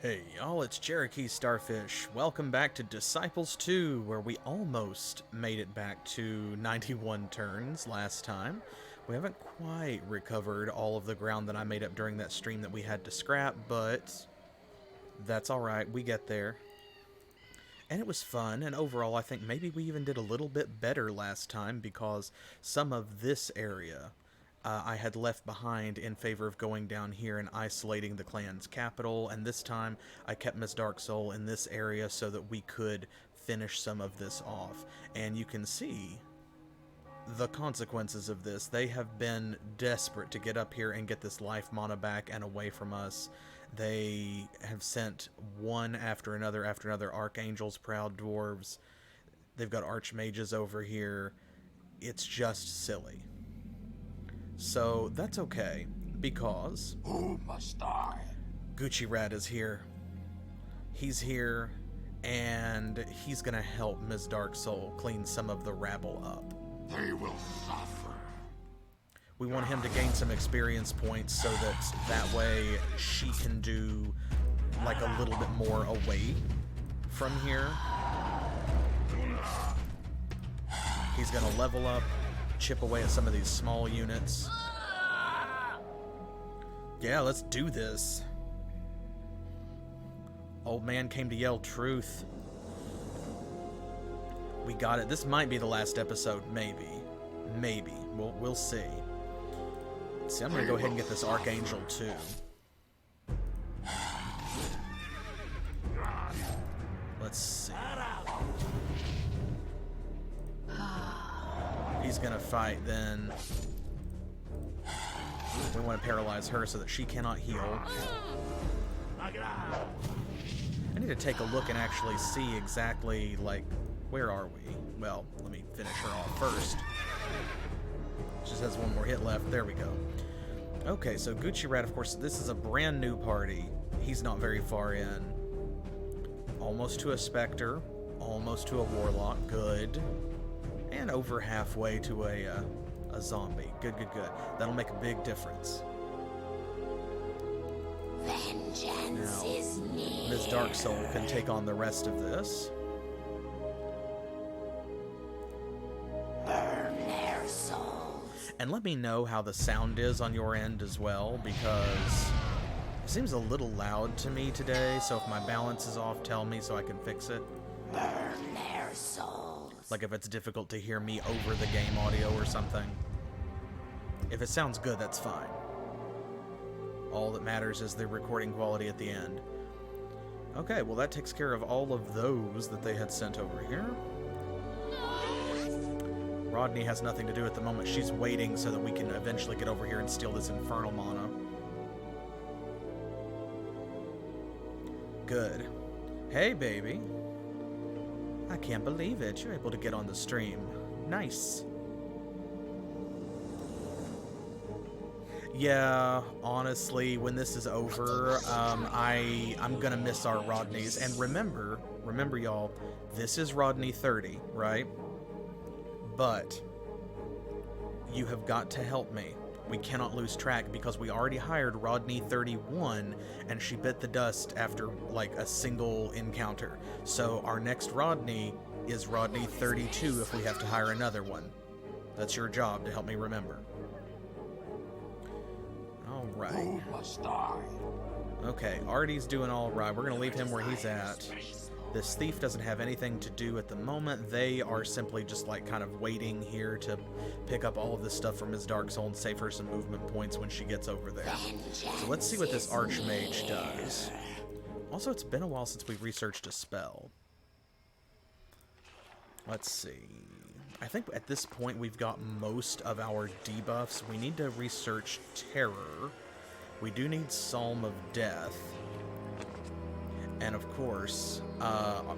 Hey y'all, it's CherokeeStarfish. Welcome back to Disciples 2, where we almost made it back to 91 turns last time. We haven't quite recovered all of the ground that I made up during that stream that we had to scrap, but that's alright, we get there. And it was fun, and overall I think maybe we even did a little bit better last time because some of this area I had left behind in favor of going down here and isolating the clan's capital, and this time I kept Miss Darksoul in this area so that we could finish some of this off. And you can see the consequences of this. They have been desperate to get up here and get this life mana back and away from us. They have sent one after another archangels, proud dwarves. They've got archmages over here. It's just silly. So that's okay, because Who must I? Gucci Rat is here. He's here, and he's gonna help Ms. Darksoul clean some of the rabble up. They will suffer. We want him to gain some experience points so that way she can do like a little bit more away from here. He's gonna level up, chip away at some of these small units. Yeah, let's do this. Old man came to yell truth. We got it. This might be the last episode, maybe. Maybe. We'll see. Let's see, I'm gonna go ahead and get this archangel too. Let's see. He's gonna fight then. We want to paralyze her so that she cannot heal. I need to take a look and actually see exactly, like, where are we? Well, let me finish her off first. Just has one more hit left. There we go. Okay, so Gucci Rat, of course, this is a brand new party. He's not very far in. Almost to a Spectre. Almost to a Warlock. Good. And over halfway to a zombie. Good, good, good. That'll make a big difference. Vengeance Now, is near. Ms. Darksoul can take on the rest of this. Burn their souls. And let me know how the sound is on your end as well, because it seems a little loud to me today, so if my balance is off, tell me so I can fix it. Burn their souls. Like if it's difficult to hear me over the game audio or something. If it sounds good, that's fine. All that matters is the recording quality at the end. Okay, well that takes care of all of those that they had sent over here. Rodney has nothing to do at the moment. She's waiting so that we can eventually get over here and steal this infernal mana. Good. Hey, baby. I can't believe it. You're able to get on the stream. Nice. Yeah, honestly, when this is over, I'm gonna miss our Rodneys. And remember y'all, this is Rodney 30, right? But you have got to help me. We cannot lose track because we already hired Rodney 31 and she bit the dust after like a single encounter. So our next Rodney is Rodney 32 if we have to hire another one. That's your job to help me remember. Alright. Who must I? Okay, Artie's doing alright. We're going to leave him where he's at. This thief doesn't have anything to do at the moment. They are simply just like kind of waiting here to pick up all of this stuff from Ms. Darksoul and save her some movement points when she gets over there. So let's see what this Archmage does. Also, it's been a while since we researched a spell. Let's see. I think at this point we've got most of our debuffs. We need to research Terror. We do need Psalm of Death. And of course,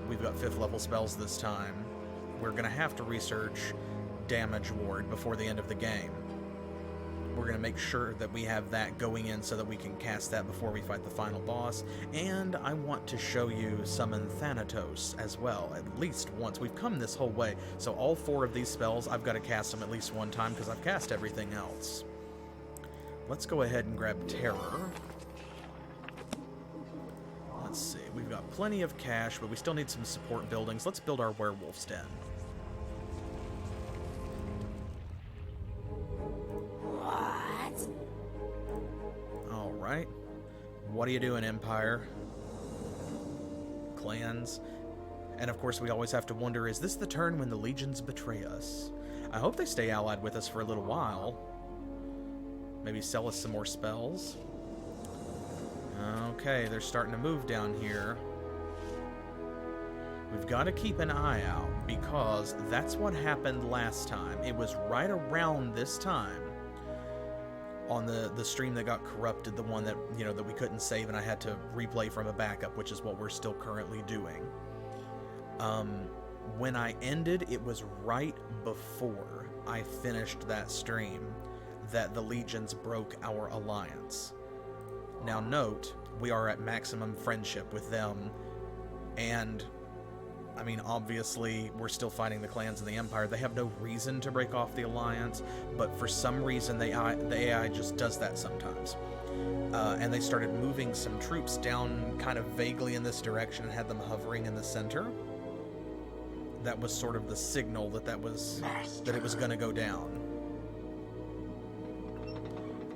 we've got 5th level spells this time. We're going to have to research Damage Ward before the end of the game. We're going to make sure that we have that going in so that we can cast that before we fight the final boss. And I want to show you Summon Thanatos as well, at least once. We've come this whole way, so all 4 of these spells, I've got to cast them at least one time because I've cast everything else. Let's go ahead and grab Terror. let's see. We've got plenty of cash, but we still need some support buildings. Let's build our werewolf's den. What? Alright. What are you doing, Empire? Clans. And of course, we always have to wonder, is this the turn when the legions betray us? I hope they stay allied with us for a little while. Maybe sell us some more spells. Okay, they're starting to move down here. We've got to keep an eye out, because that's what happened last time. It was right around this time on the stream that got corrupted, the one that, you know, that we couldn't save and I had to replay from a backup, which is what we're still currently doing. When I ended, it was right before I finished that stream that the legions broke our alliance. Now note, we are at maximum friendship with them, and I mean, obviously, we're still fighting the clans in the Empire. They have no reason to break off the alliance, but for some reason, the AI just does that sometimes. And they started moving some troops down kind of vaguely in this direction and had them hovering in the center. That was sort of the signal that it was going to go down.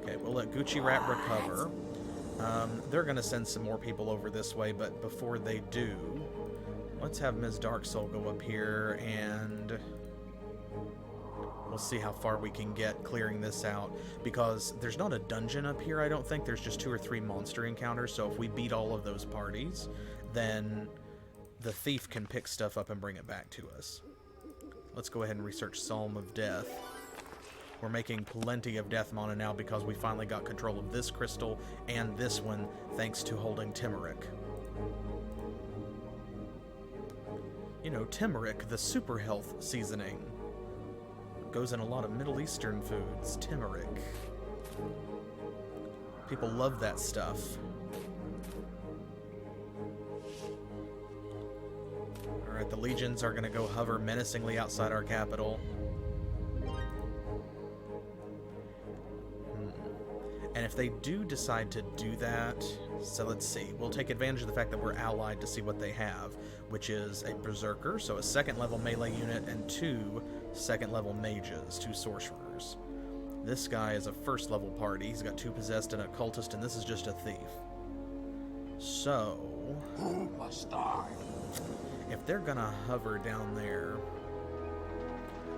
Okay, we'll let Gucci Rat recover. They're going to send some more people over this way, but before they do, let's have Ms. Darksoul go up here, and we'll see how far we can get clearing this out, because there's not a dungeon up here, I don't think. There's just 2 or 3 monster encounters, so if we beat all of those parties, then the thief can pick stuff up and bring it back to us. Let's go ahead and research Psalm of Death. We're making plenty of death mana now because we finally got control of this crystal and this one thanks to holding turmeric. You know, turmeric, the super health seasoning. Goes in a lot of Middle Eastern foods. Turmeric. People love that stuff. Alright, the legions are going to go hover menacingly outside our capital. And if they do decide to do that, so let's see. We'll take advantage of the fact that we're allied to see what they have, which is a berserker, so a 2nd level melee unit, and 2 2nd level mages, 2 sorcerers. This guy is a 1st level party. He's got 2 possessed and a cultist, and this is just a thief. So, Who must die? if they're gonna hover down there,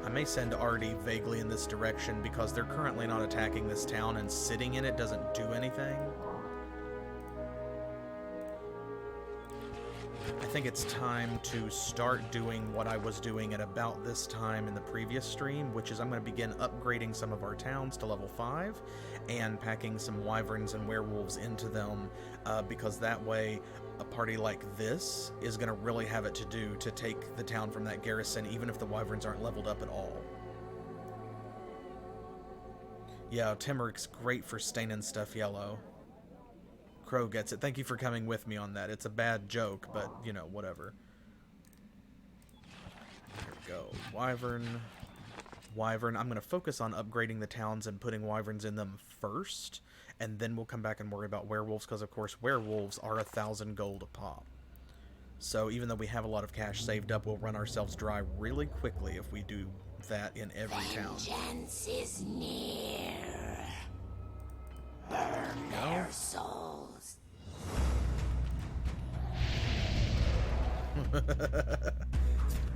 I may send Artie vaguely in this direction because they're currently not attacking this town, and sitting in it doesn't do anything. I think it's time to start doing what I was doing at about this time in the previous stream, which is I'm going to begin upgrading some of our towns to level 5 and packing some wyverns and werewolves into them, because that way a party like this is going to really have it to do to take the town from that garrison, even if the wyverns aren't leveled up at all. Yeah, turmeric's great for staining stuff yellow. Crow gets it. Thank you for coming with me on that. It's a bad joke, but, you know, whatever. Here we go. Wyvern. Wyvern. I'm going to focus on upgrading the towns and putting wyverns in them first, and then we'll come back and worry about werewolves, because, of course, werewolves are 1,000 gold a pop. So even though we have a lot of cash saved up, we'll run ourselves dry really quickly if we do that in every town. Vengeance is near. Burn their souls.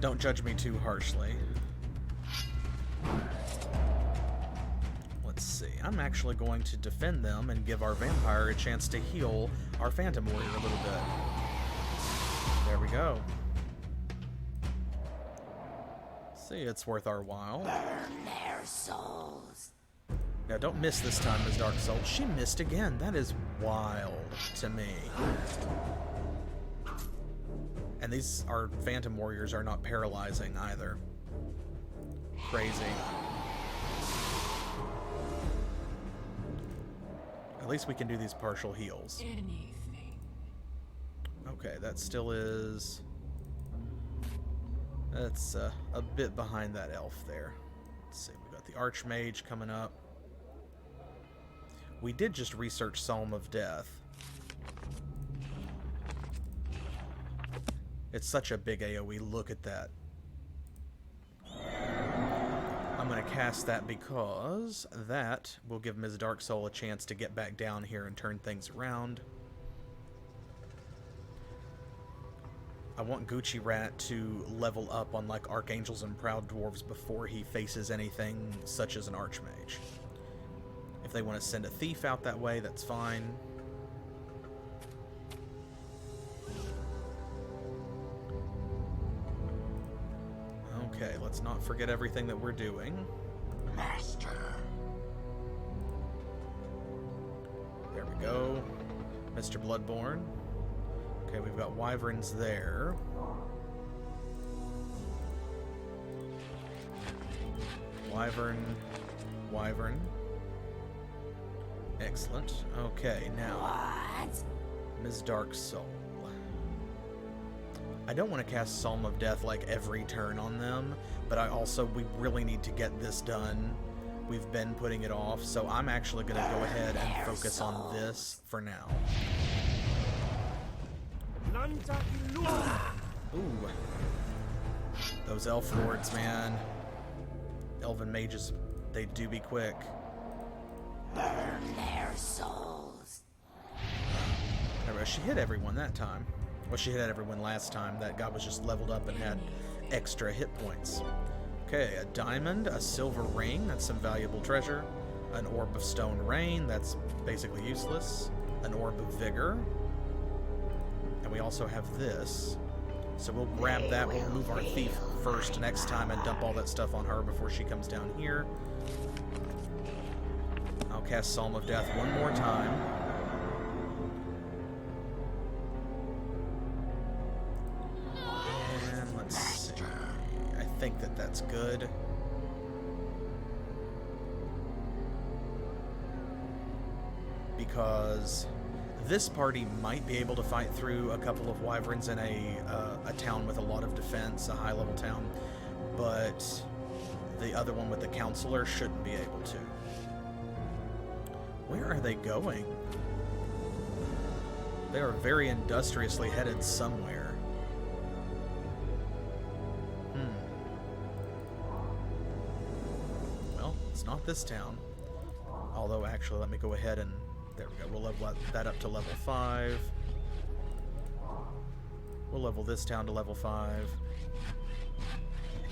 Don't judge me too harshly. Let's see. I'm actually going to defend them and give our vampire a chance to heal our phantom warrior a little bit. There we go. See, it's worth our while. Burn their souls. Now, don't miss this time, Ms. Darksoul. She missed again. That is wild to me. And these, our Phantom Warriors, are not paralyzing either. Crazy. At least we can do these partial heals. Anything. Okay, that still is... That's a bit behind that elf there. Let's see, we got the Archmage coming up. We did just research Psalm of Death. It's such a big AoE. Look at that. I'm going to cast that because that will give Ms. Darksoul a chance to get back down here and turn things around. I want Gucci Rat to level up on like Archangels and Proud Dwarves before he faces anything such as an Archmage. If they want to send a thief out that way, that's fine. Okay, let's not forget everything that we're doing. Master. There we go. Mr. Bloodborne. Okay, we've got wyverns there. Wyvern. Wyvern. Excellent. Okay, now. What? Ms. Darksoul. I don't want to cast Psalm of Death like every turn on them, but we really need to get this done. We've been putting it off, so I'm actually going to go ahead and focus on this for now. Ooh. Those elf lords, man. Elven mages, they do be quick. Burn their souls. There we go. She hit everyone that time. Well, she hit everyone last time. That guy was just leveled up and had extra hit points. Okay, a diamond, a silver ring, that's some valuable treasure. An orb of stone rain, that's basically useless. An orb of vigor. And we also have this. So we'll grab that, we'll move our thief first next time and dump all that stuff on her before she comes down here. I'll cast Psalm of Death one more time. And let's see. I think that's good. Because this party might be able to fight through a couple of wyverns in a town with a lot of defense, a high-level town, but the other one with the counselor shouldn't be able to. Where are they going? They are very industriously headed somewhere. Well, it's not this town. Although, actually, let me go ahead and... There we go. We'll level that up to level 5. We'll level this down to level 5.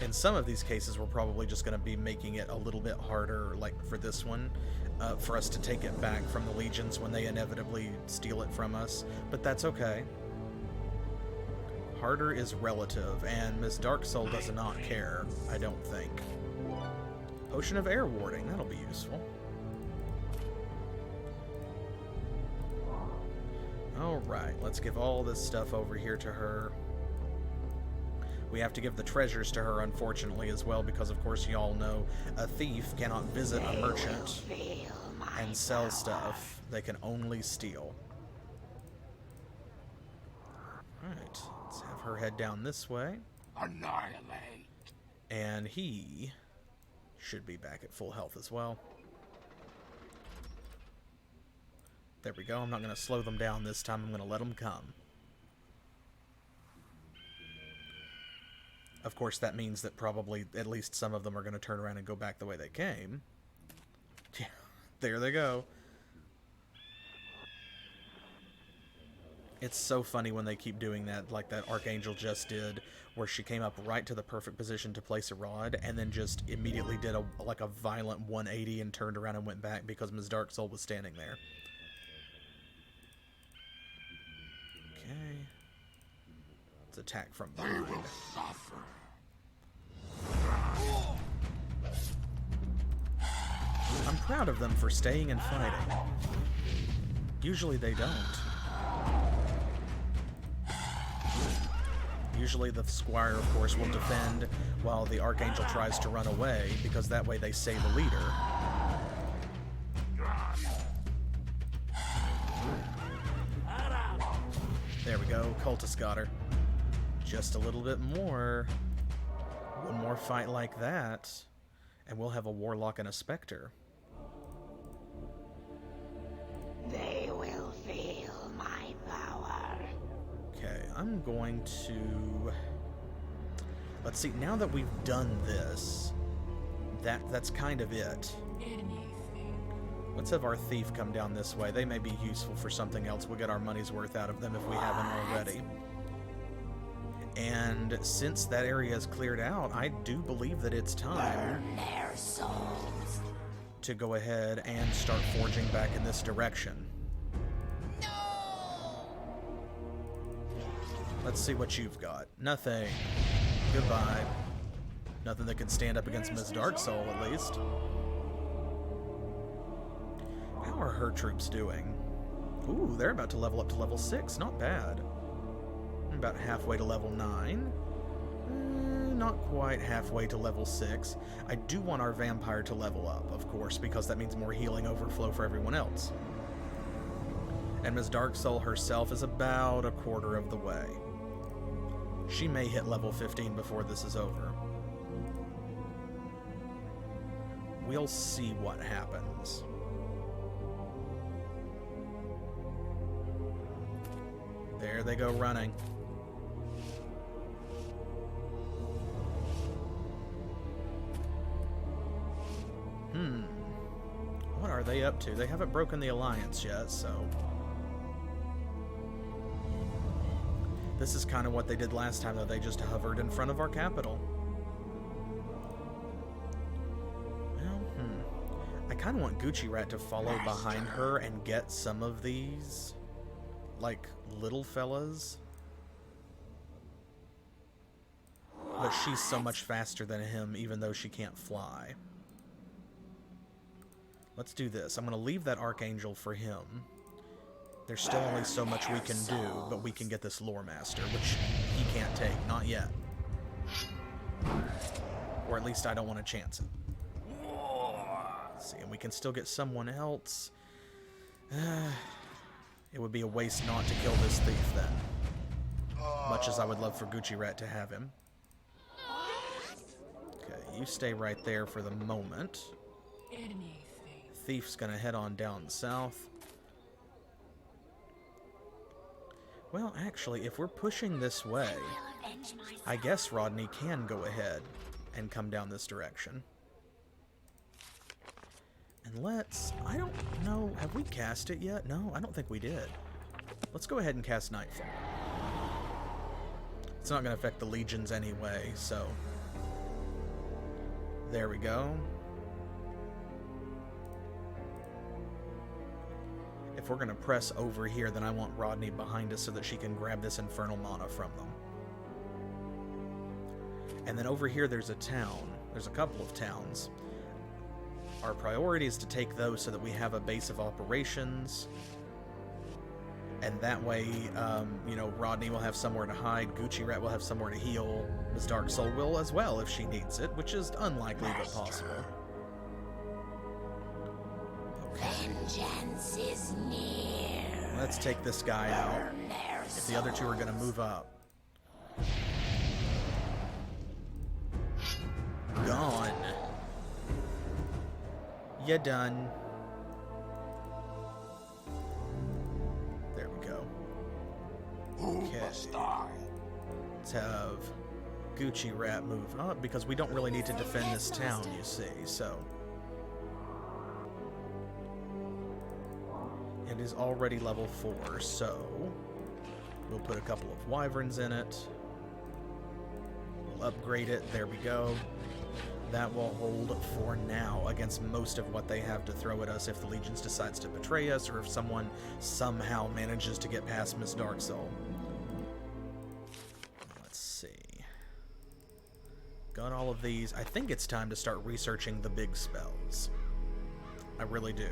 In some of these cases, we're probably just going to be making it a little bit harder, like for this one, for us to take it back from the legions when they inevitably steal it from us. But that's okay. Harder is relative, and Ms. Darksoul does not care, I don't think. Potion of Air Warding, that'll be useful. Alright, let's give all this stuff over here to her. We have to give the treasures to her, unfortunately, as well, because, of course, y'all know a thief cannot visit a merchant and sell stuff. They can only steal. Alright, let's have her head down this way. Annihilate. And he should be back at full health as well. There we go. I'm not going to slow them down this time. I'm going to let them come. Of course, that means that probably at least some of them are going to turn around and go back the way they came. Yeah, there they go. It's so funny when they keep doing that, like that Archangel just did, where she came up right to the perfect position to place a rod, and then just immediately did a violent 180 and turned around and went back because Ms. Darksoul was standing there. Okay. Let's attack from behind. They will suffer. I'm proud of them for staying and fighting. Usually they don't. Usually the squire, of course, will defend while the Archangel tries to run away, because that way they save the leader. There we go, Cultist got her. Just a little bit more. One more fight like that, and we'll have a Warlock and a Spectre. They will feel my power. Okay, I'm going to... Let's see, now that we've done this, that's kind of it. Let's have our thief come down this way. They may be useful for something else. We'll get our money's worth out of them if we haven't already. And since that area is cleared out, I do believe that it's time Burn their souls. to go ahead and start forging back in this direction. Let's see what you've got. Nothing. Goodbye. Nothing that can stand up against Ms. Darksoul, at least. How are her troops doing? Ooh, they're about to level up to level 6. Not bad. I'm about halfway to level 9. Not quite halfway to level 6. I do want our vampire to level up, of course, because that means more healing overflow for everyone else. And Ms. Darksoul herself is about a quarter of the way. She may hit level 15 before this is over. We'll see what happens. There they go running. What are they up to? They haven't broken the alliance yet, so... This is kind of what they did last time, though. They just hovered in front of our capital. Well, I kind of want Gucci Rat to follow behind her and get some of these, like, little fellas. But she's so much faster than him, even though she can't fly. Let's do this. I'm going to leave that Archangel for him. There's still only so much we can do, but we can get this Lore Master, which he can't take. Not yet. Or at least I don't want to chance it. Let's see, and we can still get someone else. It would be a waste not to kill this thief, then. Much as I would love for Gucci Rat to have him. Okay, you stay right there for the moment. Thief's gonna head on down south. Well, actually, if we're pushing this way, I guess Rodney can go ahead and come down this direction. And let's... I don't know... Have we cast it yet? No, I don't think we did. Let's go ahead and cast Nightfall. It's not going to affect the legions anyway, so... There we go. If we're going to press over here, then I want Rodney behind us so that she can grab this infernal mana from them. And then over here there's a town. There's a couple of towns. Our priority is to take those so that we have a base of operations. And that way, you know, Rodney will have somewhere to hide, Gucci Rat will have somewhere to heal, Ms. Darksoul will as well if she needs it, which is unlikely but possible. Vengeance is near. Let's take this guy out. If the other two are going to move up. Gone. You done. There we go. Okay. Let's have Gucci Rat move up because we don't really need to defend this town, you see, so... It is already level 4, so we'll put a couple of wyverns in it. We'll upgrade it. There we go. That will hold for now against most of what they have to throw at us if the Legions decides to betray us or if someone somehow manages to get past Ms. Darksoul. Let's see. Got all of these. I think it's time to start researching the big spells. I really do.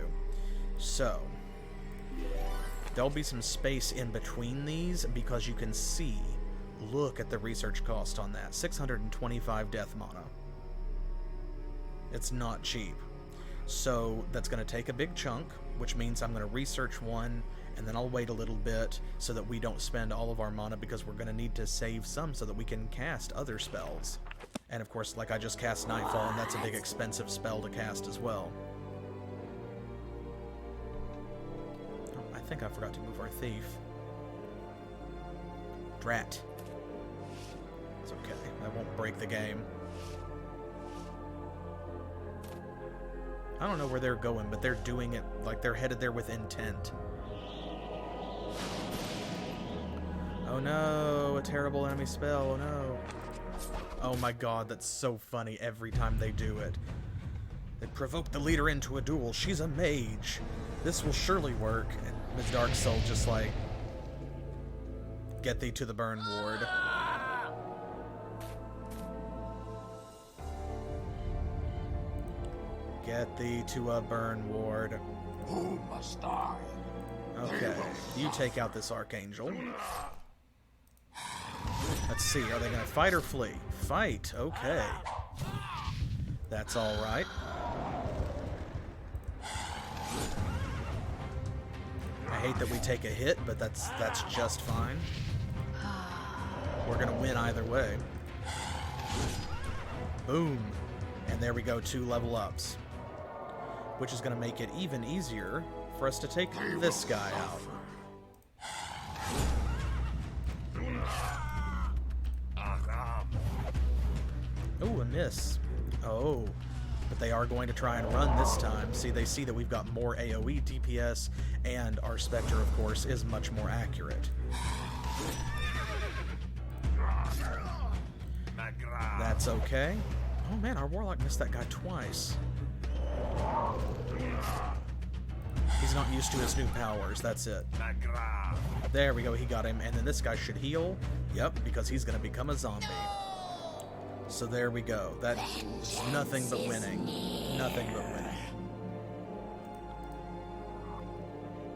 So... there'll be some space in between these because you can see, look at the research cost on that, 625 death mana. It's not cheap. So that's going to take a big chunk, which means I'm going to research one, and then I'll wait a little bit so that we don't spend all of our mana because we're going to need to save some so that we can cast other spells. And of course, like I just cast Nightfall, and that's a big expensive spell to cast as well. I think I forgot to move our thief. Drat. It's okay. That won't break the game. I don't know where they're going, but they're doing it like they're headed there with intent. Oh no, a terrible enemy spell, oh no. Oh my god, that's so funny every time they do it. They provoke the leader into a duel. She's a mage. This will surely work. And Ms. Darksoul just like, get thee to the burn ward. Get thee to a burn ward. Who must I? Okay, you take out this Archangel. Let's see, are they going to fight or flee? Fight, okay. That's alright. I hate that we take a hit, but that's just fine. We're going to win either way. Boom. And there we go, 2 level ups. Which is going to make it even easier for us to take this guy out. Oh, a miss. Oh, but they are going to try and run this time. See, they see that we've got more AoE DPS, and our Spectre, of course, is much more accurate. That's okay. Oh man, our Warlock missed that guy twice. He's not used to his new powers, that's it. There we go, he got him, and then this guy should heal. Yep, because he's going to become a zombie. So there we go. That's nothing but winning. Nothing but winning.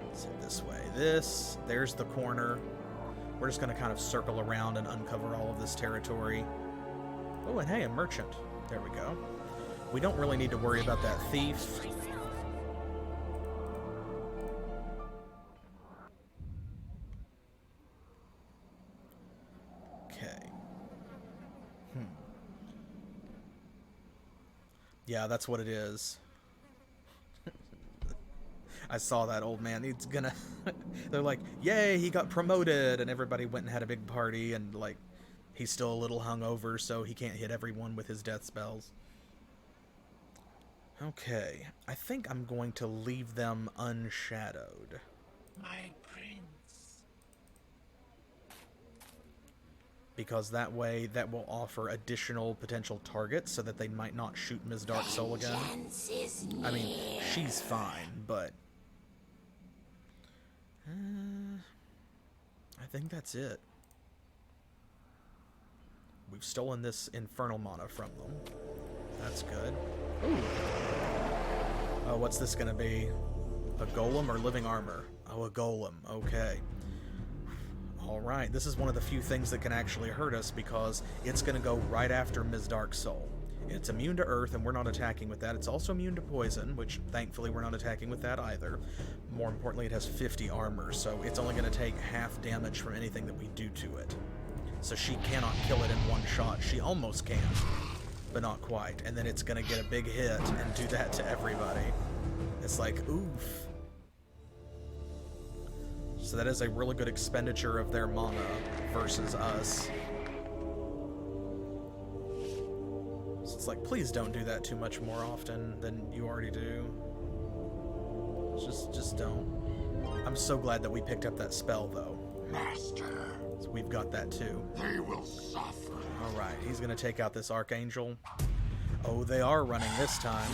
Let's hit this way. There's the corner. We're just going to kind of circle around and uncover all of this territory. Oh, and hey, a merchant. There we go. We don't really need to worry about that thief. Okay. Yeah, that's what it is. I saw that old man. He's gonna... They're like, yay, he got promoted! And everybody went and had a big party, and, like, he's still a little hungover, so he can't hit everyone with his death spells. Okay, I think I'm going to leave them unshadowed. My prince. Because that way, that will offer additional potential targets so that they might not shoot Ms. Darksoul again. I mean, she's fine, but... I think that's it. We've stolen this infernal mana from them. That's good. Ooh. Oh, what's this gonna be? A golem or living armor? Oh, a golem. Okay. Alright, this is one of the few things that can actually hurt us because it's gonna go right after Ms. Darksoul. It's immune to earth, and we're not attacking with that. It's also immune to poison, which thankfully we're not attacking with that either. More importantly, it has 50 armor, so it's only going to take half damage from anything that we do to it. So she cannot kill it in one shot. She almost can, but not quite. And then it's going to get a big hit and do that to everybody. It's like, oof. So that is a really good expenditure of their mana versus us. It's like, please don't do that too much more often than you already do. Just don't. I'm so glad that we picked up that spell, though. Master. So we've got that, too. They will suffer. Alright, he's gonna take out this Archangel. Oh, they are running this time.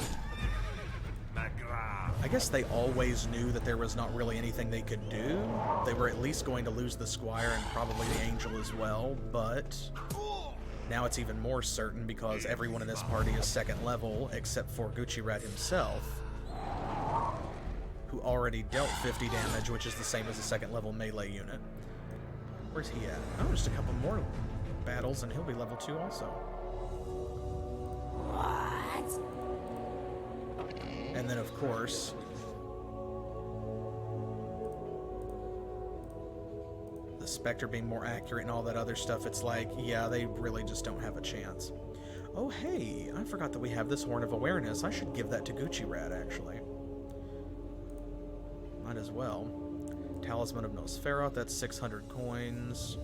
I guess they always knew that there was not really anything they could do. They were at least going to lose the Squire and probably the Angel as well, but... now it's even more certain because everyone in this party is 2nd level, except for Gucci-Rat himself, who already dealt 50 damage, which is the same as a 2nd level melee unit. Where's he at? Oh, just a couple more battles and he'll be level 2 also. What? And then, of course... the Spectre being more accurate and all that other stuff, it's like, yeah, they really just don't have a chance. Oh, hey, I forgot that we have this Horn of Awareness. I should give that to Gucci-Rat, actually. Might as well. Talisman of Nosferatu, that's 600 coins.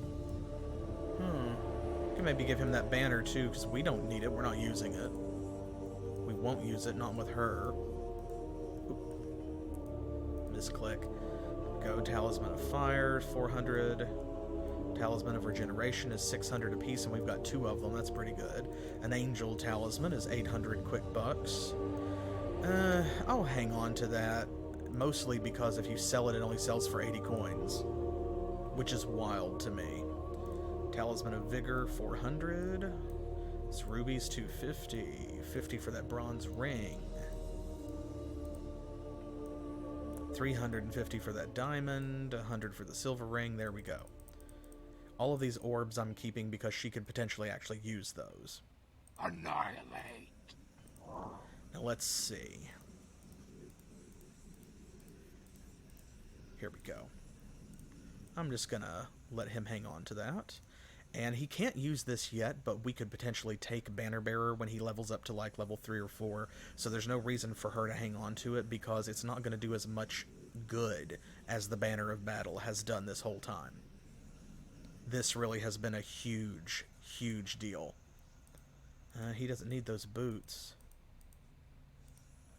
Can maybe give him that banner too, because we don't need it. We're not using it. We won't use it, not with her. Oop. Misclick. Go, Talisman of Fire, 400. Talisman of Regeneration is 600 apiece, and we've got 2 of them. That's pretty good. An Angel Talisman is 800 quick bucks. I'll hang on to that, mostly because if you sell it, it only sells for 80 coins, which is wild to me. Talisman of Vigor, 400. It's rubies, 250. 50 for that bronze ring. 350 for that diamond. 100 for the silver ring. There we go. All of these orbs I'm keeping because she could potentially actually use those. Annihilate. Now let's see. Here we go. I'm just gonna let him hang on to that. And he can't use this yet, but we could potentially take Banner Bearer when he levels up to like level 3 or 4. So there's no reason for her to hang on to it because it's not going to do as much good as the Banner of Battle has done this whole time. This really has been a huge, huge deal. He doesn't need those boots.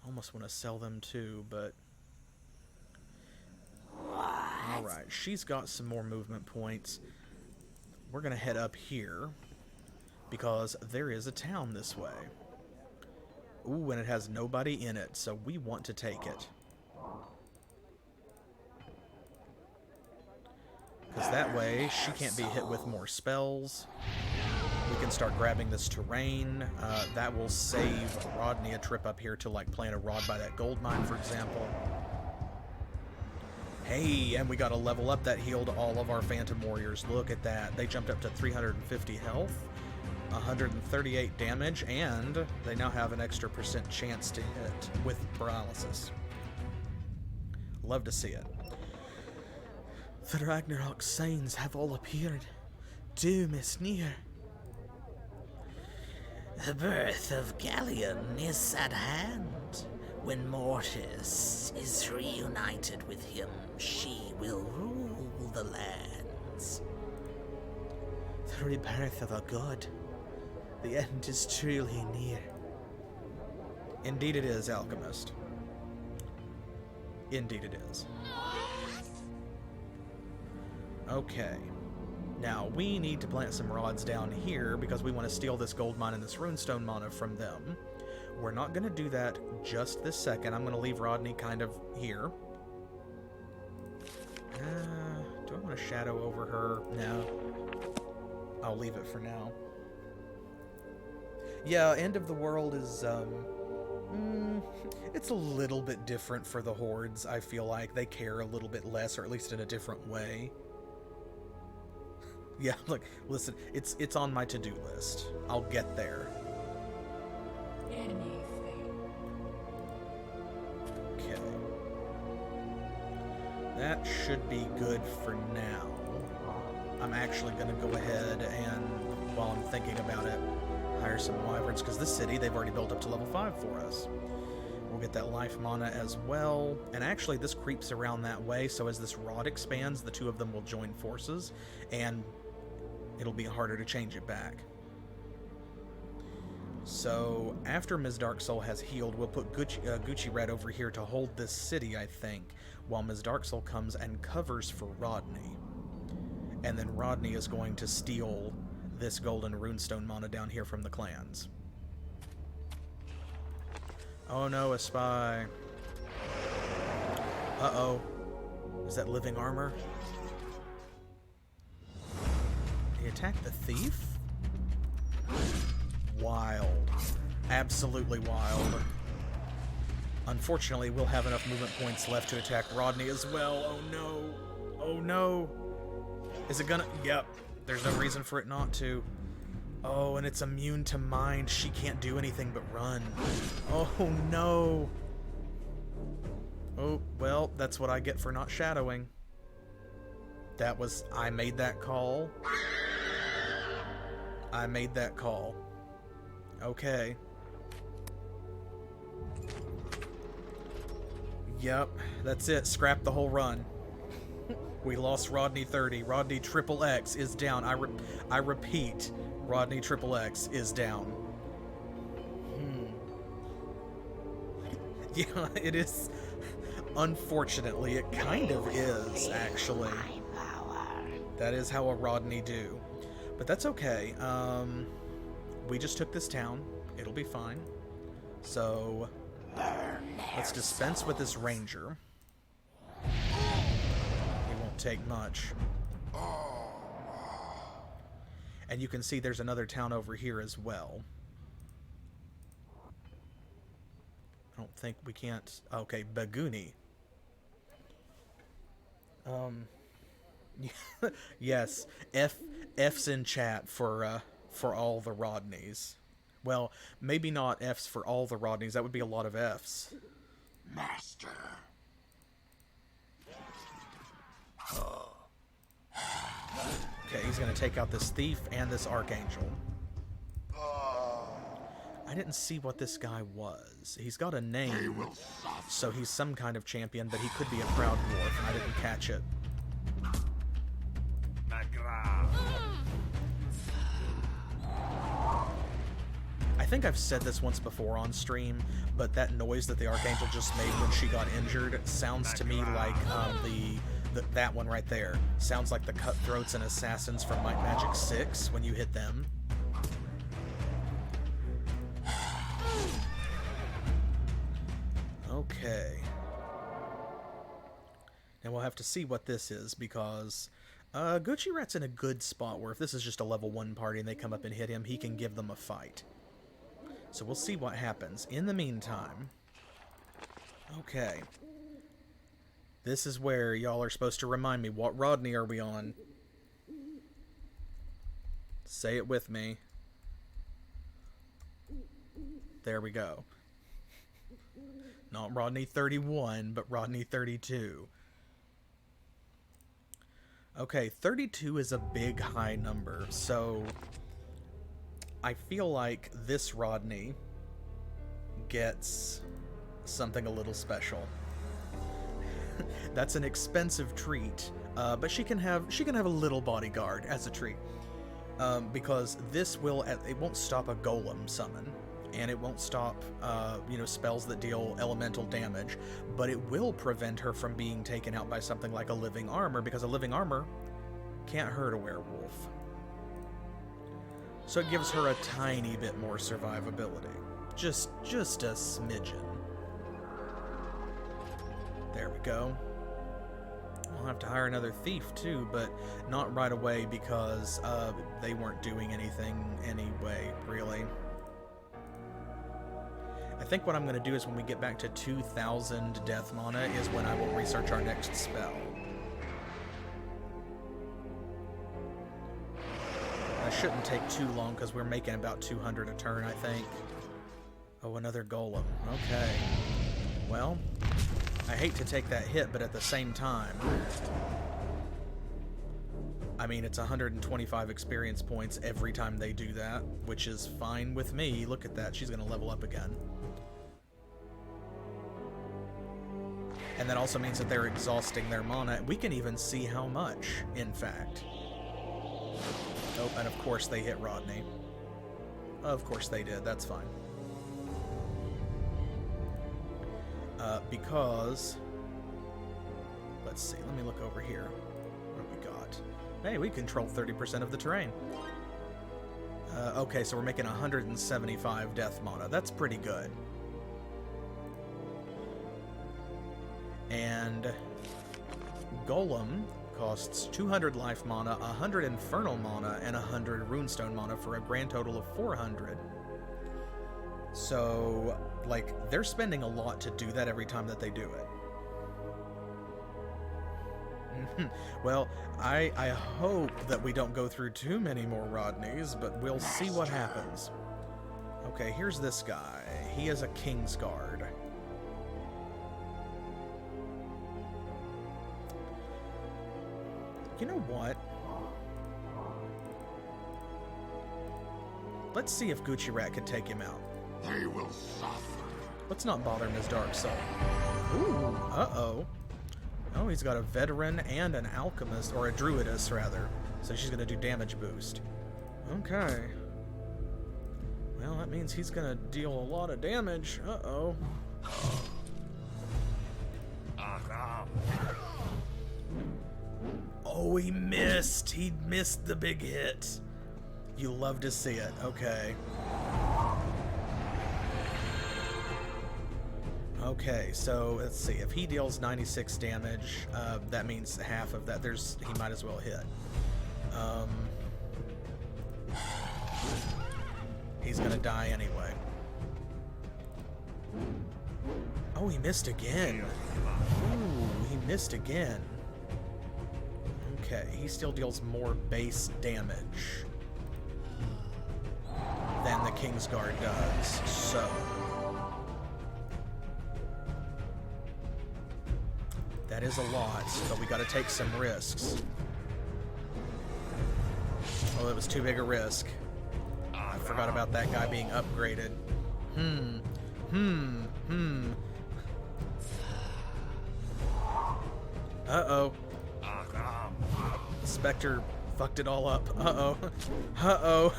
Almost want to sell them too, but... Alright, she's got some more movement points. We're going to head up here because there is a town this way. Ooh, and it has nobody in it, so we want to take it. Because that way, she can't be hit with more spells. We can start grabbing this terrain. That will save Rodney a trip up here to, like, plant a rod by that gold mine, for example. Hey, and we got to level up that healed all of our Phantom Warriors. Look at that. They jumped up to 350 health, 138 damage, and they now have an extra % chance to hit with paralysis. Love to see it. The Ragnarok signs have all appeared. Doom is near. The birth of Galleon is at hand. When Mortis is reunited with him, she will rule the lands. The rebirth of a god. The end is truly near. Indeed it is, Alchemist. Indeed it is. Okay. Now, we need to plant some rods down here because we want to steal this gold mine and this runestone mana from them. We're not going to do that just this second. I'm going to leave Rodney kind of here. Do I want to shadow over her? No. I'll leave it for now. Yeah, End of the World is, it's a little bit different for the Hordes, I feel like. They care a little bit less, or at least in a different way. Yeah, look, listen, it's on my to-do list. I'll get there. Okay. That should be good for now. I'm actually going to go ahead and, while I'm thinking about it, hire some wyverns, because this city, they've already built up to level 5 for us. We'll get that life mana as well. And actually, this creeps around that way, so as this rod expands, the two of them will join forces, and it'll be harder to change it back. So, after Ms. Darksoul has healed, we'll put Gucci Red over here to hold this city, I think, while Ms. Darksoul comes and covers for Rodney. And then Rodney is going to steal this golden runestone mana down here from the clans. Oh no, a spy. Uh-oh. Is that living armor? He attacked the thief? Wild. Absolutely wild. Unfortunately, we'll have enough movement points left to attack Rodney as well. Oh no. Oh no. Is it gonna... Yep. There's no reason for it not to. Oh, and it's immune to mind. She can't do anything but run. Oh no. Oh, well, that's what I get for not shadowing. That was... I made that call. I made that call. Okay. Yep, that's it. Scrap the whole run. We lost Rodney 30. Rodney Triple X is down. I repeat, Rodney Triple X is down. Yeah, it is. Unfortunately, it kind of is, actually. That is how a Rodney do. But that's okay. We just took this town. It'll be fine. So, let's dispense with this ranger. He won't take much. And you can see there's another town over here as well. I don't think we can't... Okay, Baguni. Yes, F's in chat for all the Rodneys. Well, maybe not F's for all the Rodneys. That would be a lot of F's. Master. Okay, he's gonna take out this thief and this archangel. I didn't see what this guy was. He's got a name, so he's some kind of champion, but he could be a proud dwarf, and I didn't catch it. I think I've said this once before on stream, but that noise that the archangel just made when she got injured sounds to me like that one right there. Sounds like the cutthroats and assassins from Might Magic 6 when you hit them. Okay. And we'll have to see what this is, because Gucci Rat's in a good spot where if this is just a level 1 party and they come up and hit him, he can give them a fight. So we'll see what happens. In the meantime... Okay. This is where y'all are supposed to remind me, what Rodney are we on? Say it with me. There we go. Not Rodney 31, but Rodney 32. Okay, 32 is a big high number, so I feel like this Rodney gets something a little special. That's an expensive treat, but she can have a little bodyguard as a treat, because this it won't stop a golem summon. And it won't stop, spells that deal elemental damage, but it will prevent her from being taken out by something like a living armor, because a living armor can't hurt a werewolf. So it gives her a tiny bit more survivability. Just a smidgen. There we go. We'll have to hire another thief too, but not right away, because they weren't doing anything anyway, really. I think what I'm going to do is when we get back to 2,000 death mana is when I will research our next spell. That shouldn't take too long because we're making about 200 a turn, I think. Oh, another golem. Okay. Well, I hate to take that hit, but at the same time... I mean, it's 125 experience points every time they do that, which is fine with me. Look at that. She's going to level up again. And that also means that they're exhausting their mana. We can even see how much, in fact. Oh, and of course they hit Rodney. Of course they did. That's fine. Because... Let's see. Let me look over here. What have we got? Hey, we control 30% of the terrain. Okay, so we're making 175 death mana. That's pretty good. And Golem costs 200 life mana, 100 infernal mana, and 100 runestone mana for a grand total of 400. So, like, they're spending a lot to do that every time that they do it. Well, I hope that we don't go through too many more Rodneys, but we'll see what happens. Okay, here's this guy. He is a Kingsguard. You know what? Let's see if Gucci Rat could take him out. They will suffer. Let's not bother Ms. Darksoul. Ooh, uh-oh. Oh, he's got a veteran and an alchemist, or a druidess, rather. So she's going to do damage boost. Okay. Well, that means he's going to deal a lot of damage. Uh-oh. Oh, he missed. He missed the big hit. You love to see it. Okay. Okay, so let's see. If he deals 96 damage, that means half of that. He might as well hit. He's gonna die anyway. Oh, he missed again. Ooh, he missed again. Okay, he still deals more base damage than the Kingsguard does, so... That is a lot, but we gotta take some risks. Oh, it was too big a risk. I forgot about that guy being upgraded. Uh-oh. The Spectre fucked it all up. Uh-oh. Uh-oh.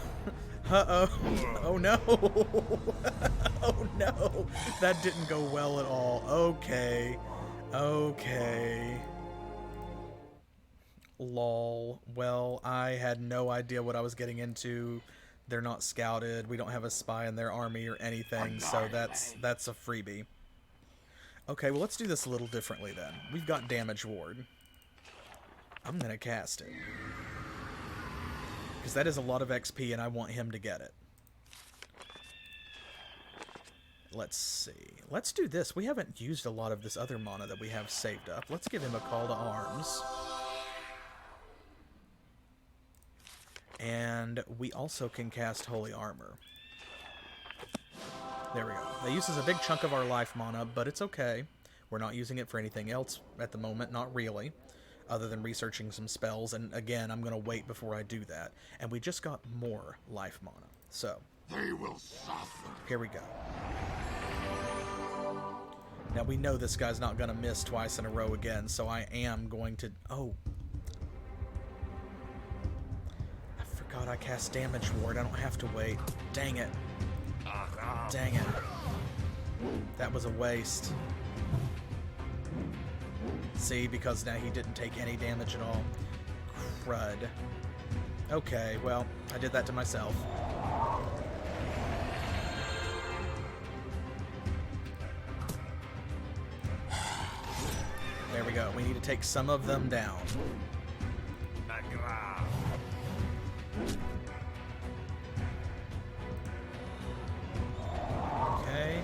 Uh-oh. Oh no. Oh no. That didn't go well at all. Okay. Okay. Lol. Well, I had no idea what I was getting into. They're not scouted. We don't have a spy in their army or anything, so that's a freebie. Okay, well, let's do this a little differently then. We've got Damage Ward. I'm gonna cast it. Because that is a lot of XP, and I want him to get it. Let's see. Let's do this. We haven't used a lot of this other mana that we have saved up. Let's give him a call to arms. And we also can cast Holy Armor. There we go. That uses a big chunk of our life mana, but it's okay. We're not using it for anything else at the moment, not really, other than researching some spells. And again, I'm going to wait before I do that. And we just got more life mana. So, They will suffer. here we go. Now we know this guy's not going to miss twice in a row again, so I am going to... Oh. I forgot I cast Damage Ward. I don't have to wait. Dang it. Dang it. That was a waste. See, because now he didn't take any damage at all. Crud. Okay, well, I did that to myself. There we go. We need to take some of them down. Okay.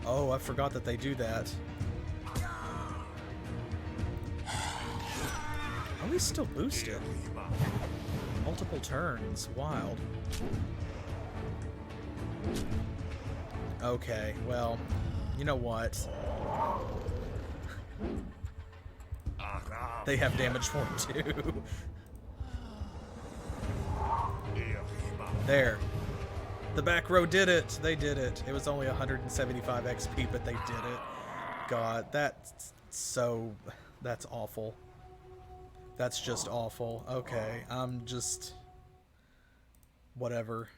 Oh, I forgot that they do that. Oh, he's still boosted. Multiple turns. Wild. Okay, well, you know what? They have damage for him too. There. The back row did it. They did it. It was only 175 XP, but they did it. God, that's so... That's awful. That's just awful. Okay, I'm just... Whatever.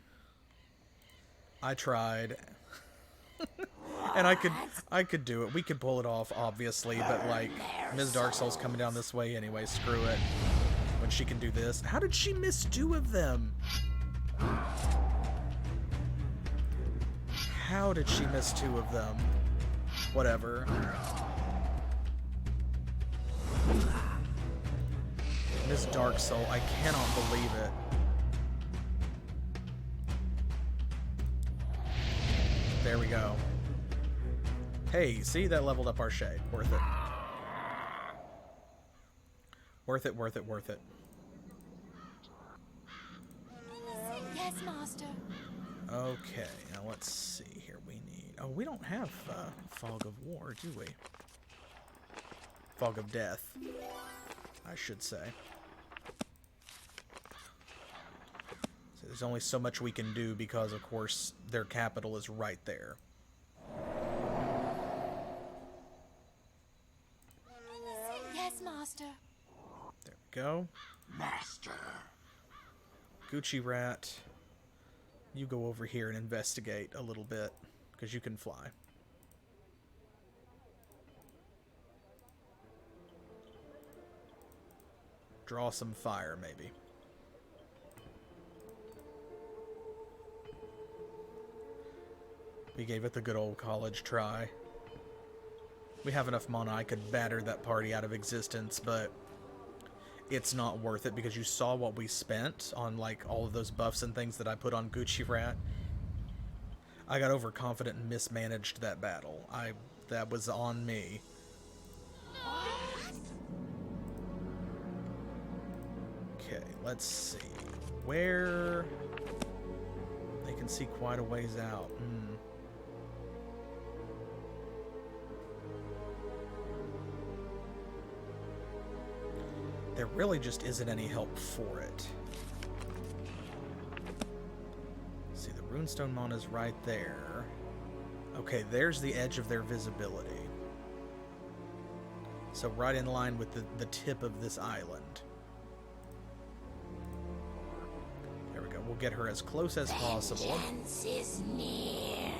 I tried. And I could do it. We could pull it off, obviously, but like, Ms. Darksoul's coming down this way anyway. Screw it. When she can do this. How did she miss 2 of them? How did she miss 2 of them? Whatever. Ms. Darksoul, I cannot believe it. There we go. Hey, see, that leveled up our shade. Worth it. Worth it, worth it, worth it. Yes, master. Okay, now let's see here. We need... Oh, we don't have Fog of War, do we? Fog of Death, I should say. So there's only so much we can do because, of course, their capital is right there. Master. There we go. Master. Gucci Rat, you go over here and investigate a little bit, because you can fly. Draw some fire, maybe. We gave it the good old college try. We have enough mana, I could batter that party out of existence, but it's not worth it because you saw what we spent on like all of those buffs and things that I put on Gucci Rat. I got overconfident and mismanaged that battle. That was on me. Okay, let's see. Where they can see quite a ways out. There really just isn't any help for it. See, the runestone mana's right there. Okay, there's the edge of their visibility. So right in line with the tip of this island. There we go. We'll get her as close as possible. Vengeance is near.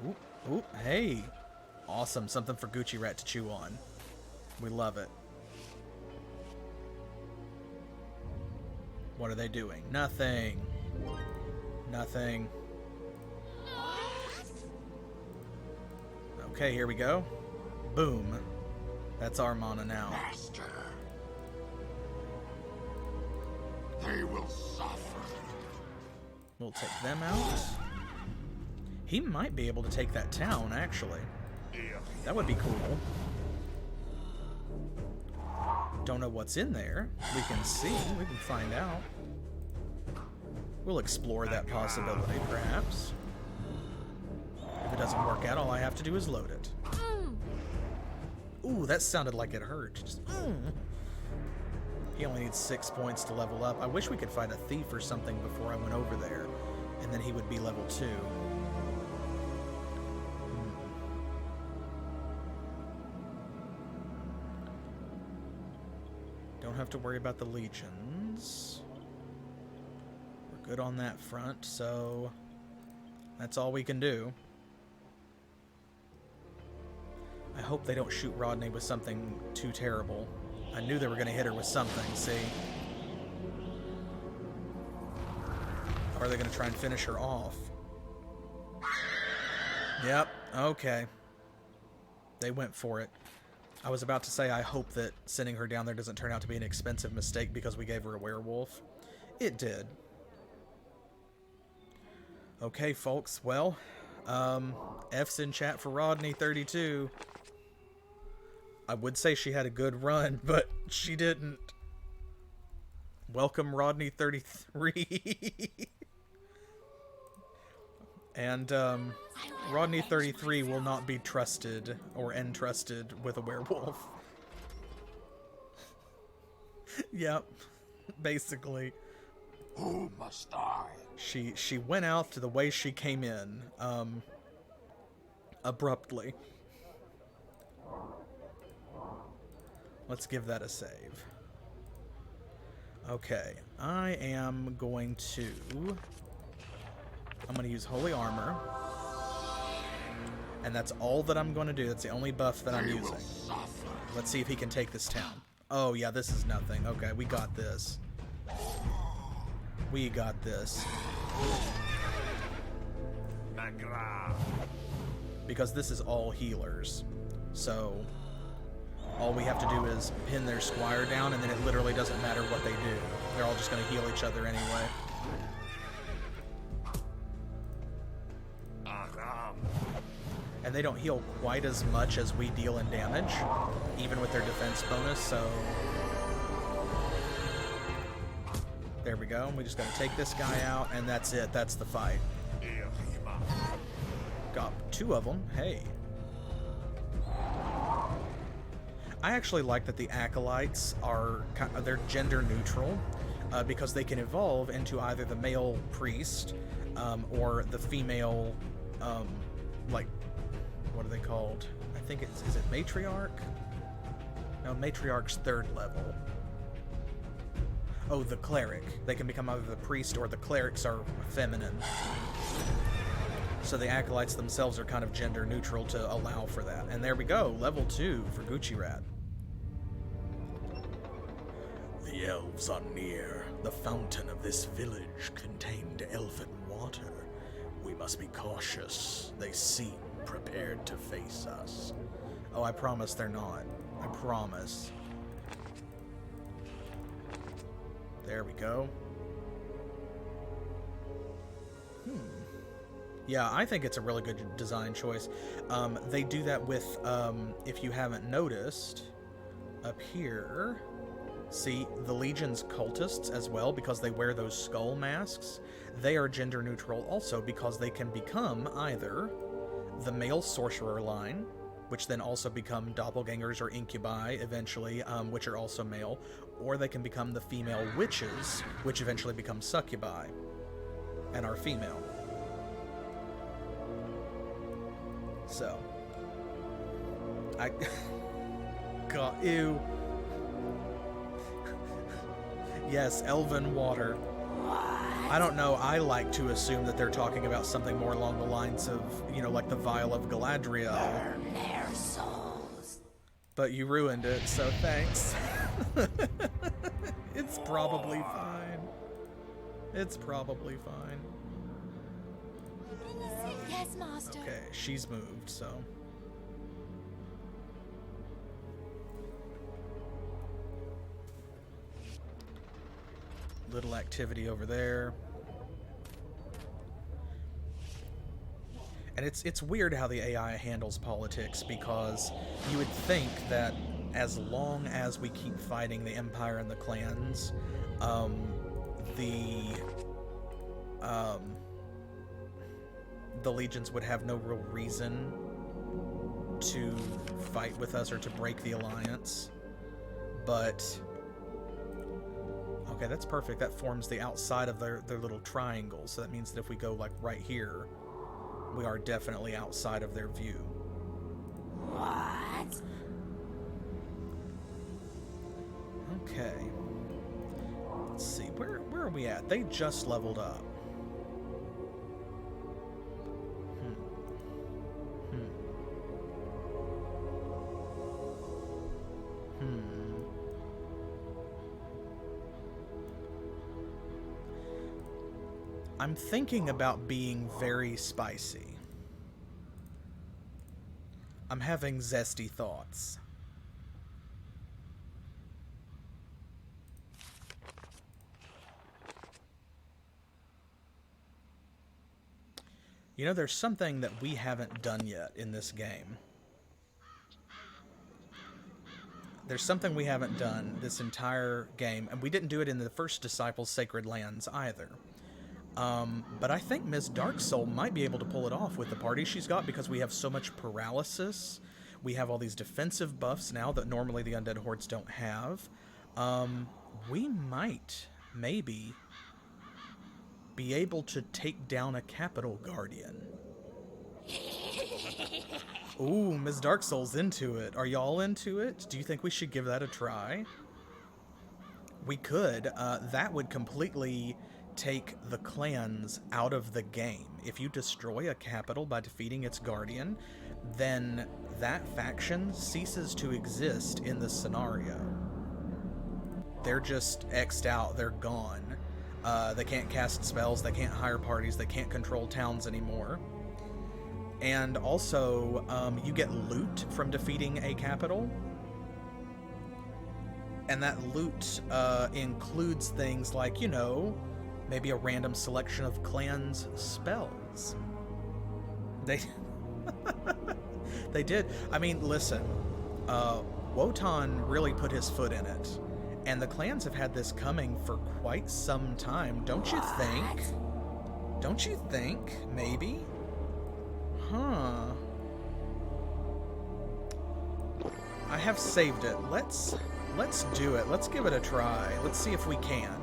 Oop, oop, hey. Awesome. Something for Gucci Rat to chew on. We love it. What are they doing? Nothing. Nothing. Okay, here we go. Boom. That's our mana now. Master. They will suffer. We'll take them out. He might be able to take that town, actually. That would be cool. Don't know what's in there. We can see. We can find out. We'll explore that possibility, perhaps. If it doesn't work out, all I have to do is load it. Ooh, that sounded like it hurt. Just, He only needs 6 points to level up. I wish we could fight a thief or something before I went over there. And then he would be level 2. Don't have to worry about the legions. We're good on that front, so that's all we can do. I hope they don't shoot Rodney with something too terrible. I knew they were going to hit her with something, see? Or are they going to try and finish her off? Yep, okay. They went for it. I was about to say I hope that sending her down there doesn't turn out to be an expensive mistake because we gave her a werewolf. It did. Okay, folks, well, F's in chat for Rodney32. I would say she had a good run, but she didn't. Welcome, Rodney33. And, Rodney33 will not be trusted or entrusted with a werewolf. Yep, basically. Who must I? She went out to the way she came in, abruptly. Let's give that a save. Okay, I am going to... I'm going to use Holy Armor. And that's all that I'm going to do. That's the only buff that I'm using. Let's see if he can take this town. Oh, yeah, this is nothing. Okay, we got this. We got this. Because this is all healers. So, all we have to do is pin their squire down, and then it literally doesn't matter what they do. They're all just going to heal each other anyway. And they don't heal quite as much as we deal in damage, even with their defense bonus, so... There we go. We just gotta take this guy out, and that's it. That's the fight. Got 2 of them. Hey. I actually like that the acolytes are they're gender neutral. because they can evolve into either the male priest or the female, like, what are they called? I think is it matriarch? No, matriarch's 3rd level. Oh, the cleric. They can become either the priest or the clerics are feminine. So the acolytes themselves are kind of gender neutral to allow for that. And there we go, level 2 for Gucci Rat. The elves are near. The fountain of this village contained elven water. We must be cautious. They seem prepared to face us. Oh, I promise they're not. I promise. There we go. Yeah, I think it's a really good design choice. They do that with, if you haven't noticed, up here, see, the Legion's cultists as well, because they wear those skull masks, they are gender neutral also because they can become either the male sorcerer line, which then also become doppelgangers or incubi eventually, which are also male, or they can become the female witches, which eventually become succubi and are female. So, God, ew. Yes, elven water. I don't know, I like to assume that they're talking about something more along the lines of, you know, like the Vial of Galadrielle. Burn their souls. But you ruined it, so thanks. It's probably fine. It's probably fine. Yes, Master. Okay, she's moved, so. Little activity over there. And it's weird how the AI handles politics, because you would think that as long as we keep fighting the Empire and the clans, the legions would have no real reason to fight with us or to break the alliance. But okay, that's perfect. That forms the outside of their little triangle, so that means that if we go like right here, we are definitely outside of their view. What? Okay. Let's see. Where are we at? They just leveled up. I'm thinking about being very spicy. I'm having zesty thoughts. You know, there's something that we haven't done yet in this game. There's something we haven't done this entire game, and we didn't do it in the first Disciples' Sacred Lands either. But I think Miss Darksoul might be able to pull it off with the party she's got, because we have so much paralysis. We have all these defensive buffs now that normally the Undead Hordes don't have. We might, maybe, be able to take down a Capital Guardian. Ooh, Miss Darksoul's into it. Are y'all into it? Do you think we should give that a try? We could. That would completely take the clans out of the game. If you destroy a capital by defeating its guardian, then that faction ceases to exist in the scenario. They're just X'd out. They're gone. They can't cast spells. They can't hire parties. They can't control towns anymore. And also, you get loot from defeating a capital. And that loot includes things like, you know, maybe a random selection of clans' spells. They they did. I mean, listen, Wotan really put his foot in it. And the clans have had this coming for quite some time, don't you think? Don't you think? Maybe? Huh. I have saved it. Let's do it. Let's give it a try. Let's see if we can.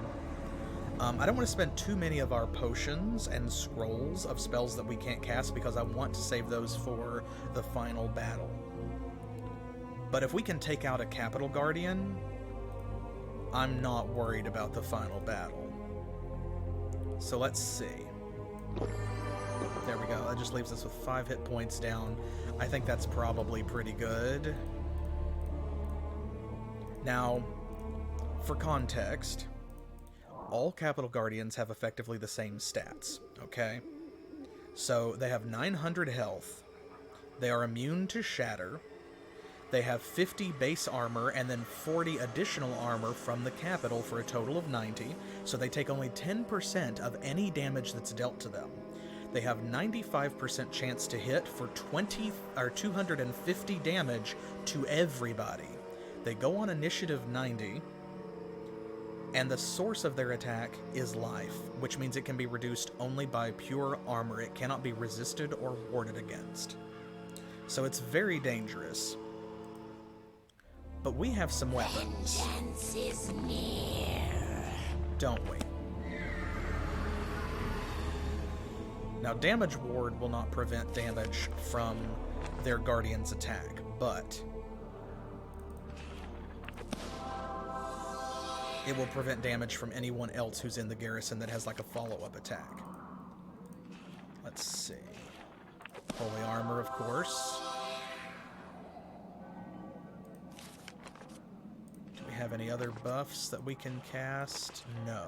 I don't want to spend too many of our potions and scrolls of spells that we can't cast because I want to save those for the final battle. But if we can take out a Capital Guardian, I'm not worried about the final battle. So let's see. There we go. That just leaves us with 5 hit points down. I think that's probably pretty good. Now, for context, all Capital Guardians have effectively the same stats, okay? So they have 900 health. They are immune to shatter. They have 50 base armor and then 40 additional armor from the capital for a total of 90. So they take only 10% of any damage that's dealt to them. They have 95% chance to hit for 250 damage to everybody. They go on initiative 90, and the source of their attack is life, which means it can be reduced only by pure armor. It cannot be resisted or warded against. So it's very dangerous. But we have some weapons. Vengeance is near. Don't we? Now, damage ward will not prevent damage from their guardian's attack, but it will prevent damage from anyone else who's in the garrison that has like a follow-up attack. Let's see. Holy armor, of course. Do we have any other buffs that we can cast? No.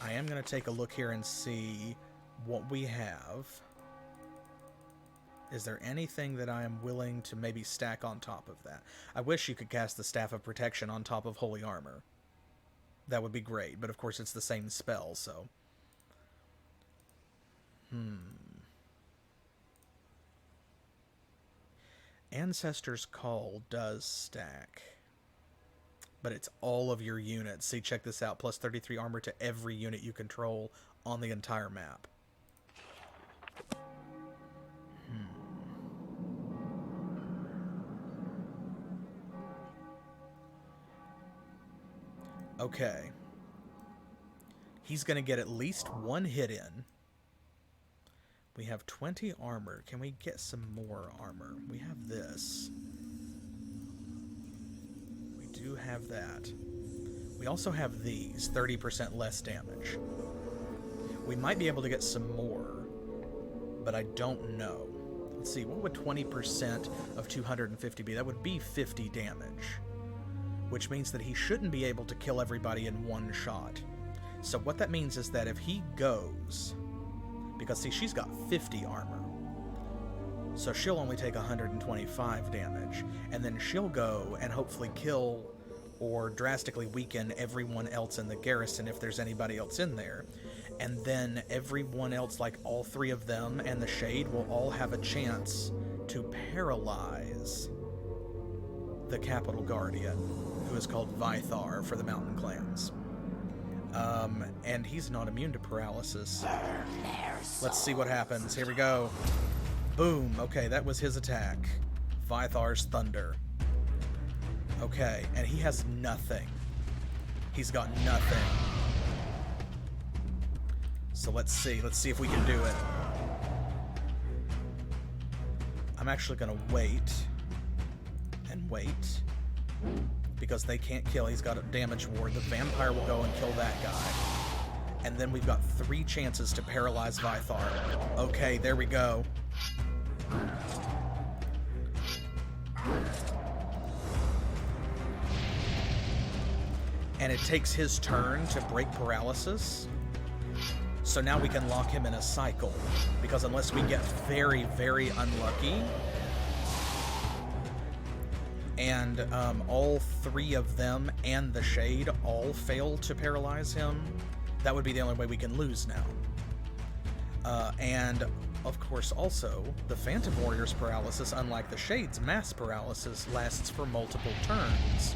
I am going to take a look here and see what we have. Is there anything that I am willing to maybe stack on top of that? I wish you could cast the Staff of Protection on top of Holy Armor. That would be great, but of course it's the same spell, so... Ancestor's Call does stack. But it's all of your units. See, check this out. Plus 33 armor to every unit you control on the entire map. Okay. He's going to get at least 1 hit in. We have 20 armor. Can we get some more armor? We have this. We do have that. We also have these. 30% less damage. We might be able to get some more, but I don't know. Let's see. What would 20% of 250 be? That would be 50 damage. Which means that he shouldn't be able to kill everybody in one shot. So what that means is that if he goes... Because, see, she's got 50 armor. So she'll only take 125 damage. And then she'll go and hopefully kill or drastically weaken everyone else in the garrison if there's anybody else in there. And then everyone else, like all 3 of them and the Shade, will all have a chance to paralyze the Capital Guardian, who is called Vythar for the Mountain Clans. And he's not immune to paralysis. Let's see what happens. Here we go. Boom. Okay, that was his attack. Vythar's Thunder. Okay, and he has nothing. He's got nothing. So let's see. Let's see if we can do it. I'm actually going to wait. And wait. Because they can't kill. He's got a damage ward. The vampire will go and kill that guy. And then we've got 3 chances to paralyze Vythar. Okay, there we go. And it takes his turn to break paralysis. So now we can lock him in a cycle. Because unless we get very, very unlucky... and all 3 of them and the Shade all fail to paralyze him, that would be the only way we can lose now. And, of course, also, the Phantom Warrior's paralysis, unlike the Shade's mass paralysis, lasts for multiple turns.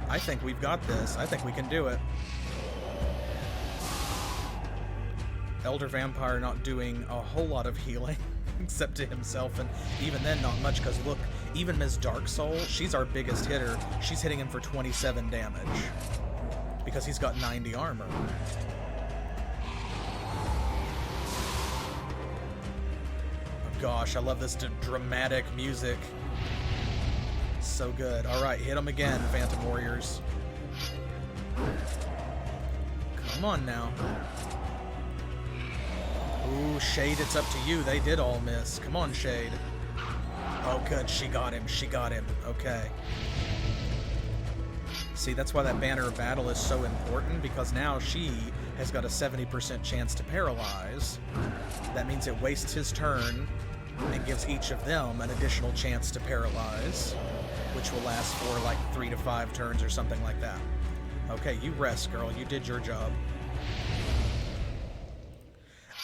I think we've got this. I think we can do it. Elder Vampire not doing a whole lot of healing, except to himself, and even then not much, because look, even Ms. Darksoul, she's our biggest hitter. She's hitting him for 27 damage because he's got 90 armor. Oh gosh, I love this dramatic music. So good. Alright, hit him again, Phantom Warriors. Come on now. Ooh, Shade, it's up to you. They did all miss. Come on, Shade. Oh, good. She got him. She got him. Okay. See, that's why that Banner of Battle is so important, because now she has got a 70% chance to paralyze. That means it wastes his turn and gives each of them an additional chance to paralyze, which will last for like 3 to 5 turns or something like that. Okay, you rest, girl. You did your job.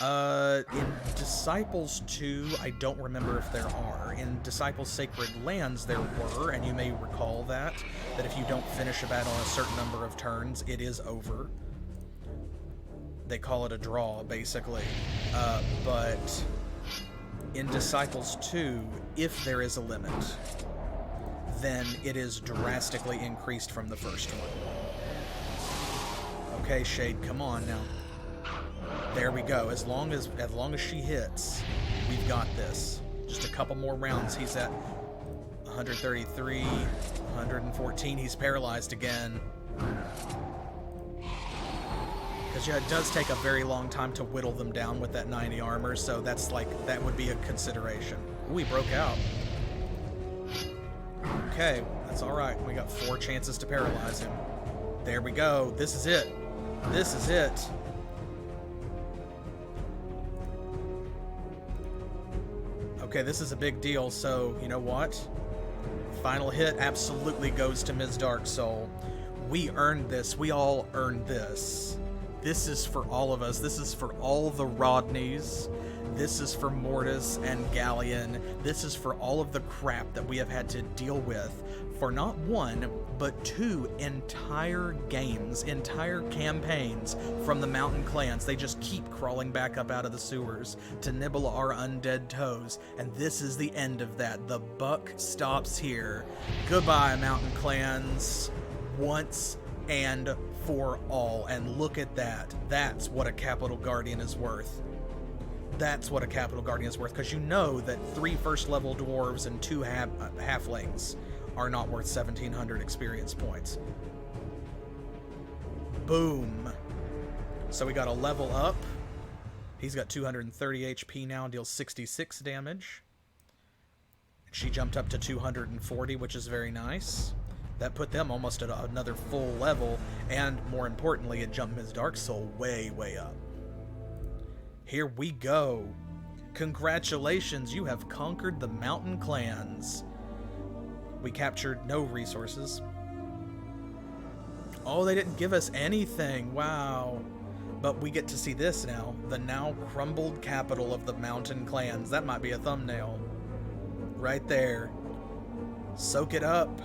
In Disciples 2, I don't remember if there are. In Disciples Sacred Lands, there were, and you may recall that if you don't finish a battle in a certain number of turns, it is over. They call it a draw, basically. But in Disciples 2, if there is a limit, then it is drastically increased from the first one. Okay, Shade, come on now. There we go. As long as she hits, we've got this. Just a couple more rounds. He's at 133, 114. He's paralyzed again. Because yeah, it does take a very long time to whittle them down with that 90 armor, so that's like, that would be a consideration. Ooh, he broke out. Okay, that's alright. We got 4 chances to paralyze him. There we go. This is it. This is it. Okay, this is a big deal, so you know what? Final hit absolutely goes to Ms. Darksoul. We earned this. We all earned this. This is for all of us. This is for all the Rodneys. This is for Mortis and Galleon. This is for all of the crap that we have had to deal with for not 1, but 2 entire games, entire campaigns from the Mountain Clans. They just keep crawling back up out of the sewers to nibble our undead toes, and this is the end of that. The buck stops here. Goodbye, Mountain Clans, once and for all. And look at that. That's what a Capital Guardian is worth. That's what a Capital Guardian is worth, because you know that 3 first-level dwarves and 2 halflings are not worth 1,700 experience points. Boom. So we got a level up. He's got 230 HP now, deals 66 damage. She jumped up to 240, which is very nice. That put them almost at another full level, and more importantly, it jumped Ms. Darksoul way, way up. Here we go. Congratulations, you have conquered the Mountain Clans. We captured no resources. Oh, they didn't give us anything. Wow. But we get to see this now. The now crumbled capital of the Mountain Clans. That might be a thumbnail. Right there. Soak it up.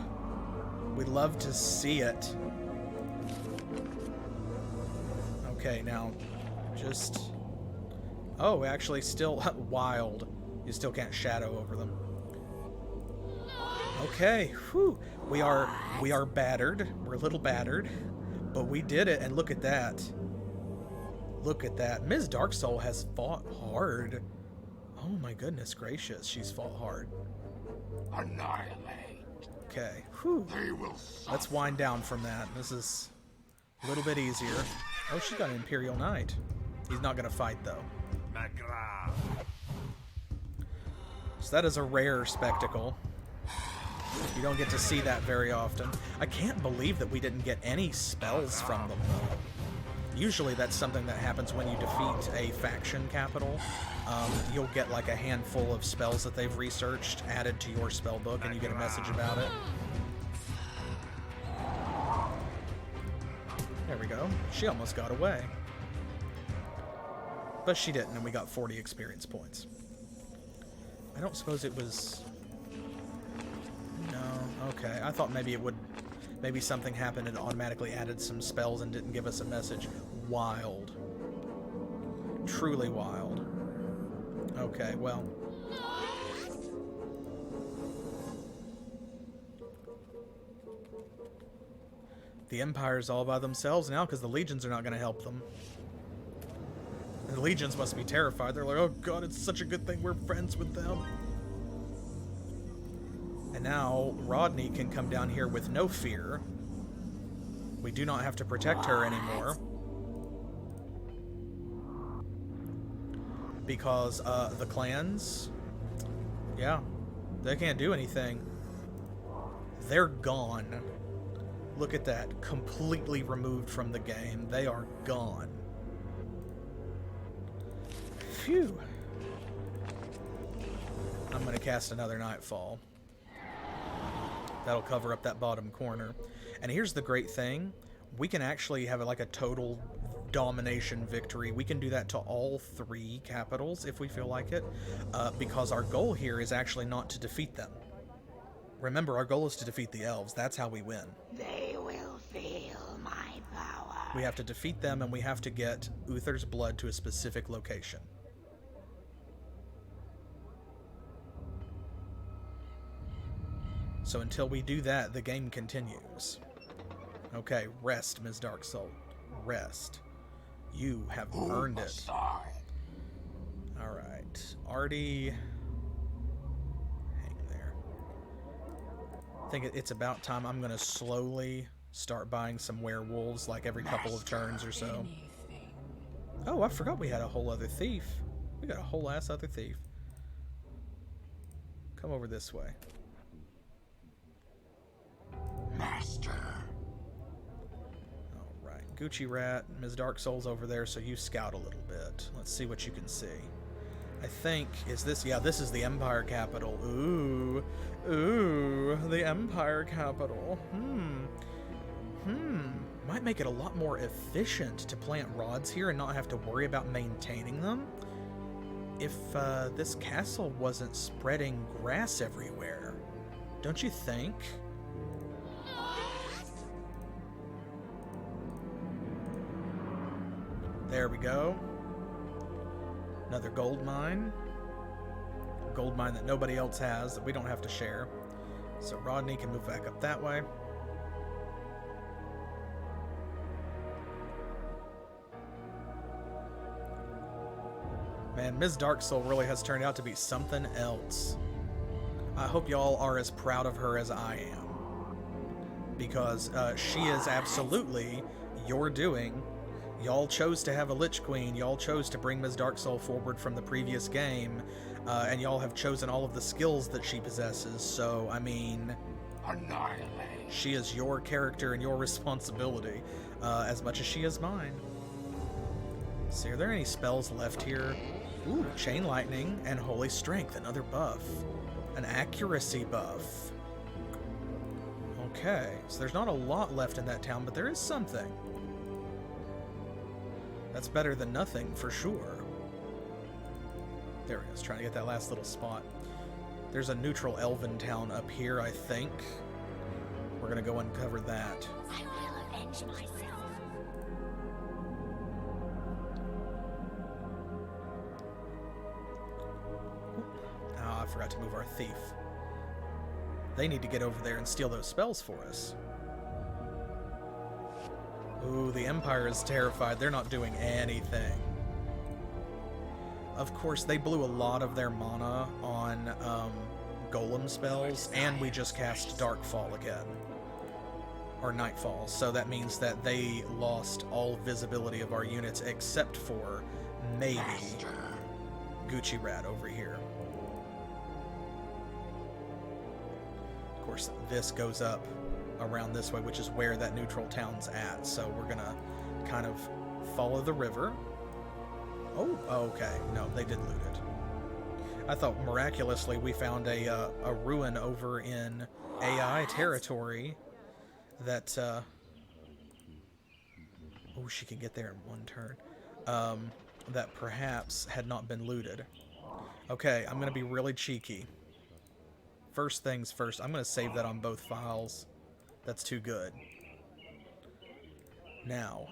We'd love to see it. Okay, now just... Oh, actually still wild. You still can't shadow over them. Okay, whew. We are battered. We're a little battered, but we did it, and look at that. Look at that. Ms. Darksoul has fought hard. Oh my goodness gracious, she's fought hard. Annihilate. Okay, whew. They will suffer. Let's wind down from that. This is a little bit easier. Oh, she's got an Imperial Knight. He's not gonna fight though. So that is a rare spectacle. You don't get to see that very often. I can't believe that we didn't get any spells from them, though. Usually that's something that happens when you defeat a faction capital. You'll get like a handful of spells that they've researched added to your spell book, and you get a message about it. There we go. She almost got away. But she didn't, and we got 40 experience points. I don't suppose it was... No, okay. I thought maybe it would... Maybe something happened and automatically added some spells and didn't give us a message. Wild. Truly wild. Okay, well... The Empire's all by themselves now because the legions are not going to help them. And the legions must be terrified. They're like, oh god, it's such a good thing we're friends with them. And now Rodney can come down here with no fear. We do not have to protect her anymore. Because the clans, yeah, they can't do anything. They're gone. Look at that. Completely removed from the game. They are gone. Phew. I'm going to cast another Nightfall. That'll cover up that bottom corner. And here's the great thing. We can actually have like a total domination victory. We can do that to all 3 capitals if we feel like it. Because our goal here is actually not to defeat them. Remember, our goal is to defeat the elves. That's how we win. They will feel my power. We have to defeat them, and we have to get Uther's blood to a specific location. So until we do that, the game continues. Okay, rest, Ms. Darksoul. Rest. You have earned it. Alright. Artie... I think it's about time. I'm going to slowly start buying some werewolves, like every couple of turns or so. Oh, I forgot we had a whole other thief. We got a whole ass other thief. Come over this way. Master. Alright, Gucci Rat, Ms. Darksoul's over there, so you scout a little bit. Let's see what you can see. I think, is this, yeah, this is the Empire capital. Ooh, the Empire capital. Might make it a lot more efficient to plant rods here and not have to worry about maintaining them. If this castle wasn't spreading grass everywhere, don't you think? There we go. Another gold mine. Gold mine that nobody else has, that we don't have to share. So Rodney can move back up that way. Man, Ms. Darksoul really has turned out to be something else. I hope y'all are as proud of her as I am. Because she is absolutely your doing. Y'all chose to have a Lich Queen, y'all chose to bring Ms. Darksoul forward from the previous game, and y'all have chosen all of the skills that she possesses, so, I mean... Annihilate. She is your character and your responsibility, as much as she is mine. See, are there any spells left here? Ooh, Chain Lightning and Holy Strength, another buff. An accuracy buff. Okay, so there's not a lot left in that town, but there is something. That's better than nothing, for sure. There we go. I was trying to get that last little spot. There's a neutral elven town up here, I think. We're going to go uncover that. I will avenge myself. Oh, I forgot to move our thief. They need to get over there and steal those spells for us. Ooh, the Empire is terrified. They're not doing anything. Of course, they blew a lot of their mana on golem spells, and we just cast Darkfall again. Or Nightfall, so that means that they lost all visibility of our units except for maybe Gucci Rat over here. Of course, this goes up around this way, which is where that neutral town's at. So we're gonna kind of follow the river. Oh, okay. No, they did loot it. I thought miraculously we found a ruin over in AI territory that, oh, she can get there in one turn, that perhaps had not been looted. Okay, I'm gonna be really cheeky. First things first, I'm gonna save that on both files. That's too good. Now,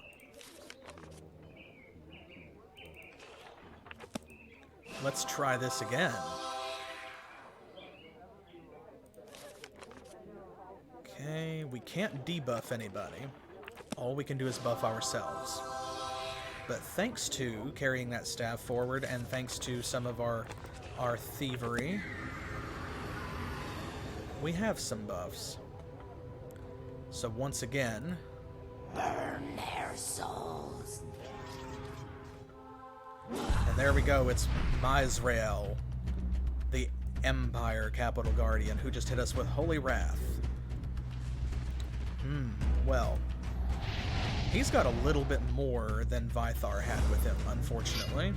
let's try this again. Okay, we can't debuff anybody. all we can do is buff ourselves. But thanks to carrying that staff forward, and thanks to some of our thievery, we have some buffs. So once again, Burn their souls. and there we go, it's Misrael, the Empire Capital Guardian, who just hit us with Holy Wrath. Well, he's got a little bit more than Vythar had with him, unfortunately.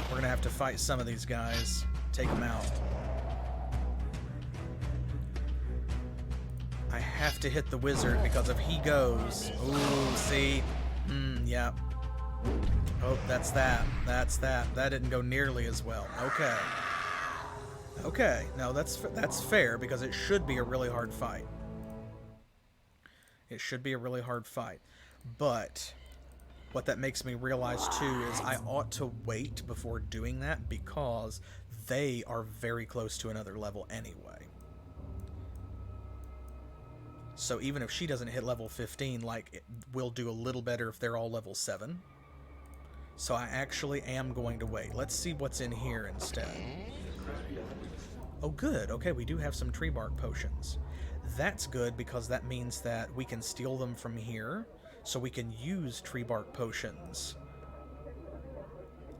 We're gonna have to fight some of these guys, take them out. I have to hit the wizard, because if he goes... Ooh, see? Yeah. Oh, that's that. That's that. That didn't go nearly as well. Okay. Okay. No, that's fair, because it should be a really hard fight. It should be a really hard fight. But what that makes me realize, too, is I ought to wait before doing that, because they are very close to another level anyway. So even if she doesn't hit level 15, like, we'll do a little better if they're all level 7. So I actually am going to wait. Let's see what's in here instead. Oh, good. Okay, we do have some tree bark potions. That's good, because that means that we can steal them from here, so we can use tree bark potions.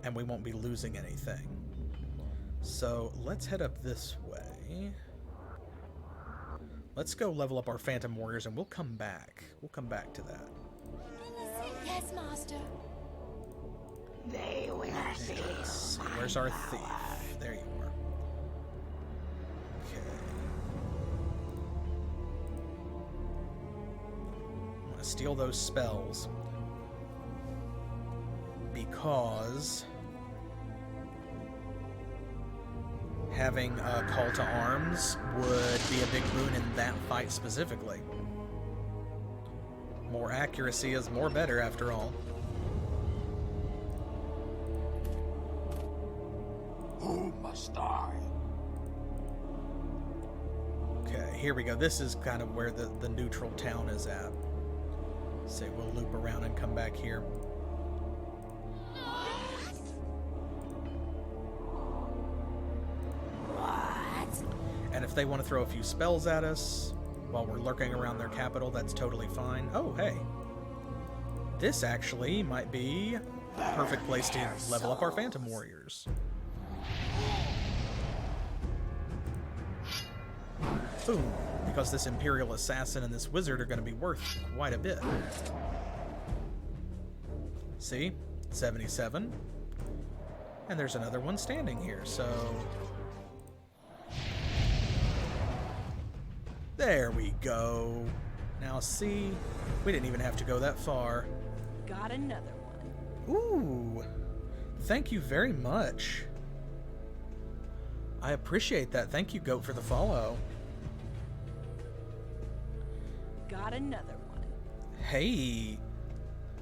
And we won't be losing anything. So let's head up this way. Let's go level up our Phantom Warriors, and we'll come back. We'll come back to that. Yes, master. They will Let's see, where's our thief? There you are. Okay. I'm gonna steal those spells, because having a call to arms would be a big boon in that fight specifically. More accuracy is more better, after all. Who must I? Okay, here we go. This is kind of where the neutral town is at. So we'll loop around and come back here. And if they want to throw a few spells at us while we're lurking around their capital, that's totally fine. Oh, hey. This actually might be a perfect place to level up our Phantom Warriors. Boom. Because this Imperial Assassin and this Wizard are going to be worth quite a bit. See? 77. And there's another one standing here, so... There we go. Now see, we didn't even have to go that far. Got another one. Ooh, thank you very much. I appreciate that. Thank you, Goat, for the follow. Got another one. Hey,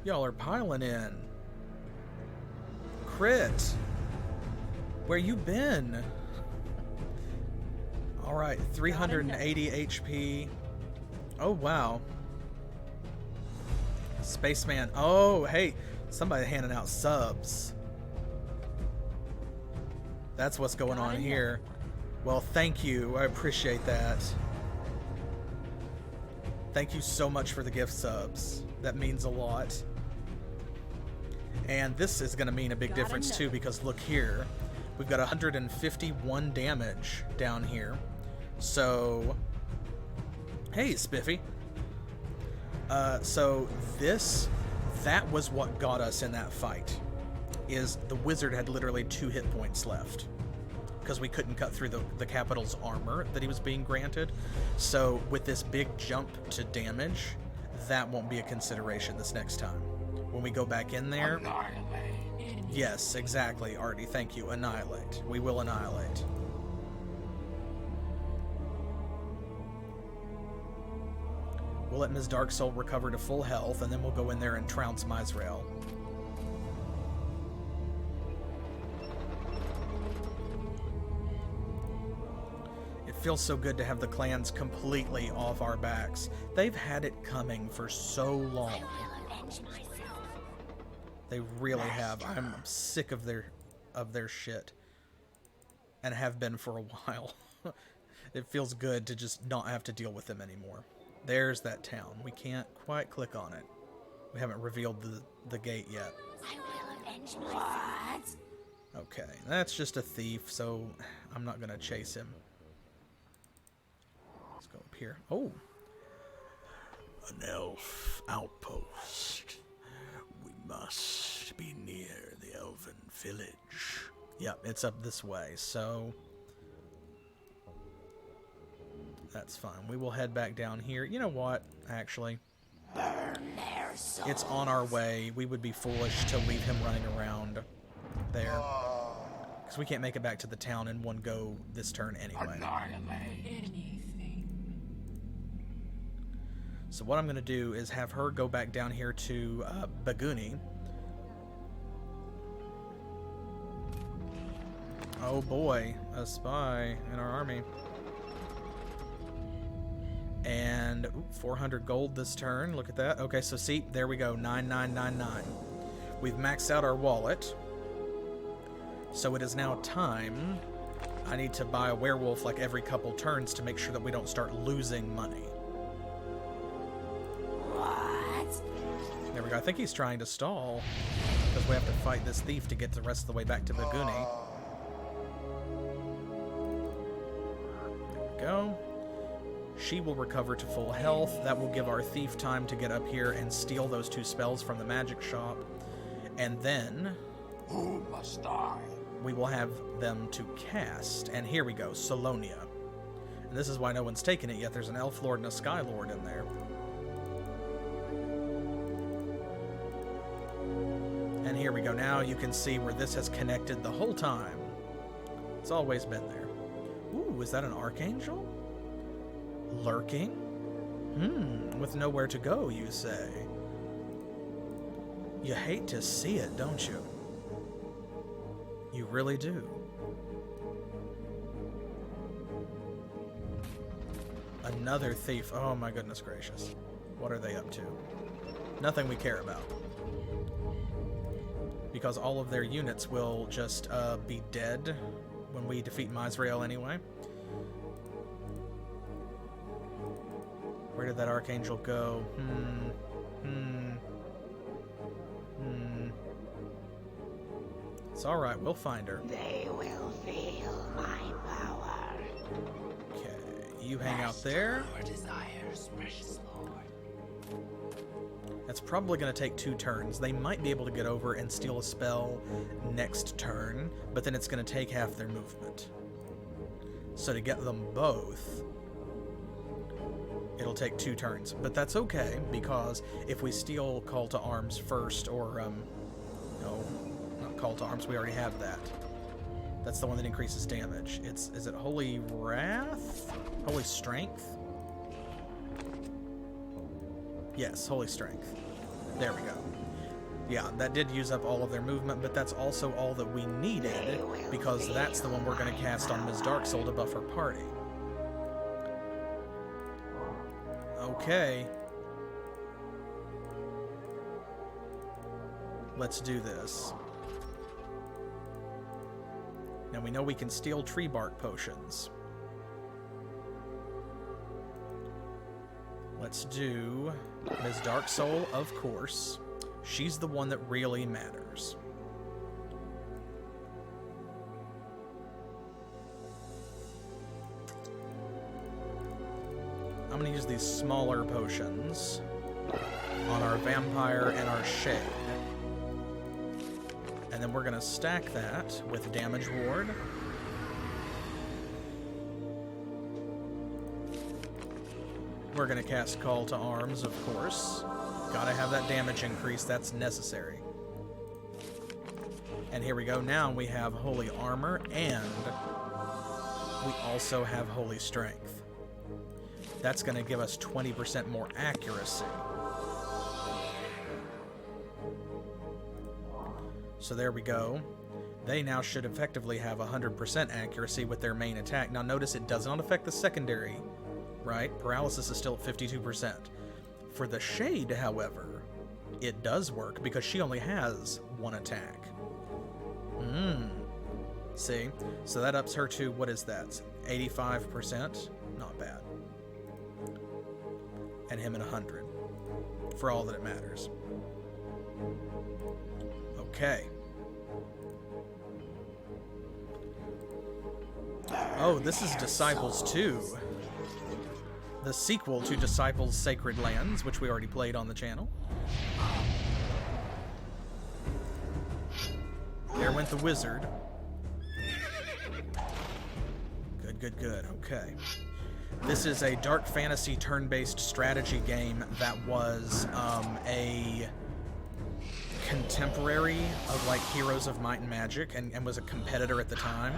y'all are piling in. Crit, where you been? All right, 380 HP. Oh, wow. Spaceman. Oh, hey, somebody handing out subs. That's what's going on here. Well, thank you. I appreciate that. Thank you so much for the gift subs. That means a lot. And this is going to mean a big difference, too, because look here. We've got 151 damage down here. So, hey, Spiffy. So that was what got us in that fight, is the wizard had literally 2 hit points left, because we couldn't cut through the capital's armor that he was being granted. So with this big jump to damage, that won't be a consideration this next time. When we go back in there... Annihilate. Yes, exactly, Artie, thank you. Annihilate. We will annihilate. We'll let Ms. Darksoul recover to full health, and then we'll go in there and trounce Misrael. It feels so good to have the clans completely off our backs. They've had it coming for so long. They really have. I'm sick of their shit. And have been for a while. It feels good to just not have to deal with them anymore. There's that town. We can't quite click on it. We haven't revealed the gate yet. I will avenge myself. Okay, that's just a thief, so I'm not gonna chase him. Let's go up here. Oh! An elf outpost. We must be near the elven village. Yep, it's up this way, so that's fine. We will head back down here. You know what, actually? Burn their souls. It's on our way. We would be foolish to leave him running around there. Because we can't make it back to the town in one go this turn anyway. Annihilate anything. So what I'm going to do is have her go back down here to Baguni. Oh boy, a spy in our army. And 400 gold this turn. Look at that. Okay, so see, there we go. 9999. We've maxed out our wallet. So it is now time. I need to buy a werewolf like every couple turns to make sure that we don't start losing money. What? There we go. I think he's trying to stall because we have to fight this thief to get the rest of the way back to Baguni. There we go. She will recover to full health. That will give our thief time to get up here and steal those 2 spells from the magic shop. And then Who must die? we will have them to cast. And here we go, Solonia. And this is why no one's taken it yet. There's an Elf Lord and a Sky Lord in there. And here we go. Now you can see where this has connected the whole time. It's always been there. Ooh, is that an Archangel? Lurking? With nowhere to go, you say. You hate to see it, don't you? You really do. Another thief. Oh my goodness gracious. What are they up to? Nothing we care about. Because all of their units will just be dead when we defeat Misrael anyway. Where did that Archangel go? It's alright, we'll find her. They will feel my power. Okay, you hang out there. Your desires, precious Lord. That's probably going to take 2 turns. They might be able to get over and steal a spell next turn, but then it's going to take half their movement. So to get them both, it'll take 2 turns. But that's okay, because if we steal Call to Arms first, or, no, not Call to Arms, we already have that. That's the one that increases damage. Is it Holy Wrath? Holy Strength? Yes, Holy Strength. There we go. Yeah, that did use up all of their movement, but that's also all that we needed, because that's the one we're going to cast on Ms. Darksoul to buff her party. Okay. Let's do this. Now we know we can steal tree bark potions. Let's do Ms. Darksoul, of course. She's the one that really matters. I'm going to use these smaller potions on our vampire and our shade. And then we're going to stack that with damage ward. We're going to cast Call to Arms, of course. Gotta have that damage increase, that's necessary. And here we go, now we have Holy Armor, and we also have Holy Strength. That's going to give us 20% more accuracy. So there we go. they now should effectively have 100% accuracy with their main attack. Now notice it does not affect the secondary, right? Paralysis is still at 52%. For the Shade, however, it does work because she only has one attack. See? So that ups her to, what is that? 85%? Not bad. And him at 100. For all that it matters. Okay. Oh, this is Disciples 2. The sequel to Disciples Sacred Lands, which we already played on the channel. There went the wizard. Good, good, good. Okay. This is a dark fantasy turn-based strategy game that was a contemporary of like Heroes of Might and Magic and was a competitor at the time.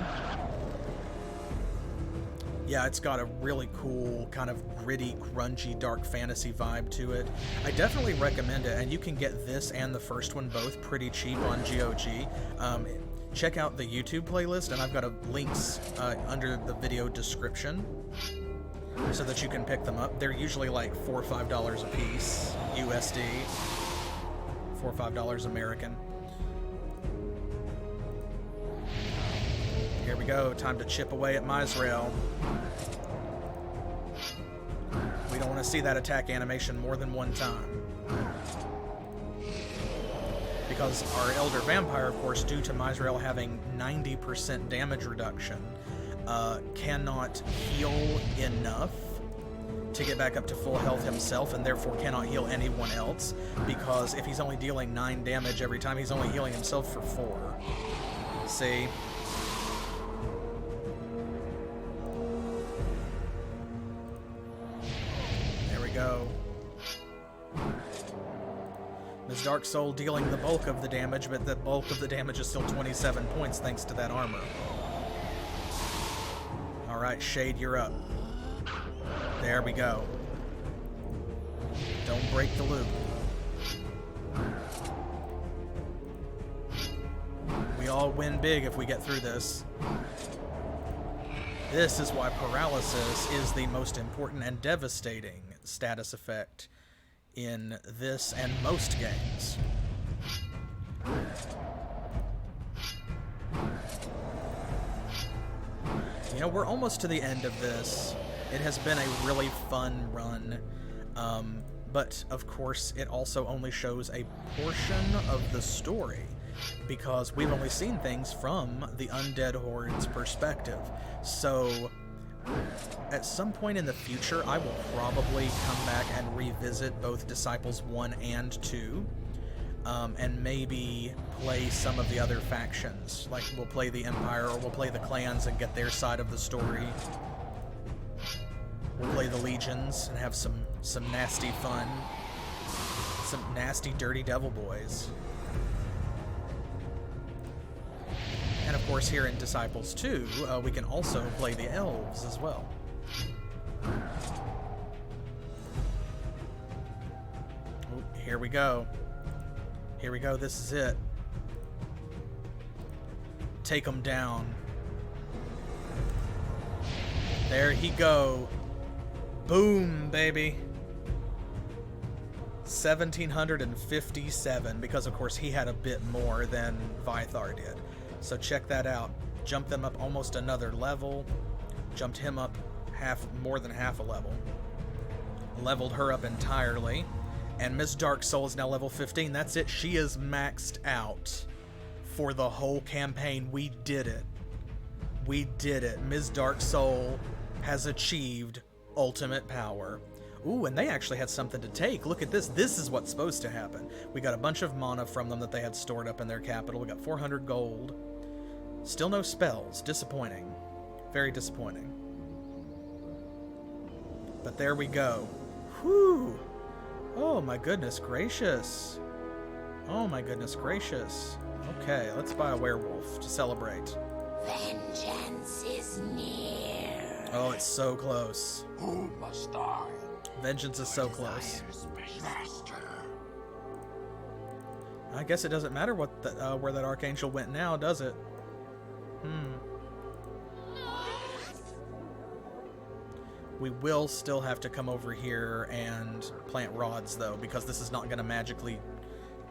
Yeah, it's got a really cool, kind of gritty, grungy, dark fantasy vibe to it. I definitely recommend it, and you can get this and the first one both pretty cheap on GOG. Check out the YouTube playlist, and I've got links under the video description so that you can pick them up. They're usually like $4 or $5 a piece, USD, $4 or $5 American. Here we go, time to chip away at Misrael. We don't want to see that attack animation more than one time. Because our Elder Vampire, of course, due to Misrael having 90% damage reduction, cannot heal enough to get back up to full health himself, and therefore cannot heal anyone else, because if he's only dealing 9 damage every time, he's only healing himself for 4. See? Go. Ms. Darksoul dealing the bulk of the damage, but the bulk of the damage is still 27 points thanks to that armor. Alright, Shade, you're up. There we go. Don't break the loop. We all win big if we get through this. This is why paralysis is the most important and devastating status effect in this and most games. You know, we're almost to the end of this. It has been a really fun run, but of course it also only shows a portion of the story, because we've only seen things from the Undead Horde's perspective. So at some point in the future, I will probably come back and revisit both Disciples 1 and 2, and maybe play some of the other factions. Like, we'll play the Empire, or we'll play the clans and get their side of the story. We'll play the Legions and have some nasty fun. Some nasty, dirty devil boys. And of course, here in Disciples 2, we can also play the elves as well. Oh, here we go. Here we go, this is it. Take him down. There he go. Boom, baby. 1757, because of course he had a bit more than Vythar did. So check that out. Jumped them up almost another level. Jumped him up more than half a level. Leveled her up entirely. And Miss Darksoul is now level 15. That's it. She is maxed out for the whole campaign. We did it. We did it. Ms. Darksoul has achieved ultimate power. Ooh, and they actually had something to take. Look at this. This is what's supposed to happen. We got a bunch of mana from them that they had stored up in their capital. We got 400 gold. Still no spells. Disappointing. Very disappointing. But there we go. Whew. Oh my goodness gracious. Oh my goodness gracious. Okay, let's buy a werewolf to celebrate. Vengeance is near. Oh, it's so close. Who must I? Vengeance is so close. Master. I guess it doesn't matter what where that archangel went now, does it? We will still have to come over here and plant rods, though, because this is not going to magically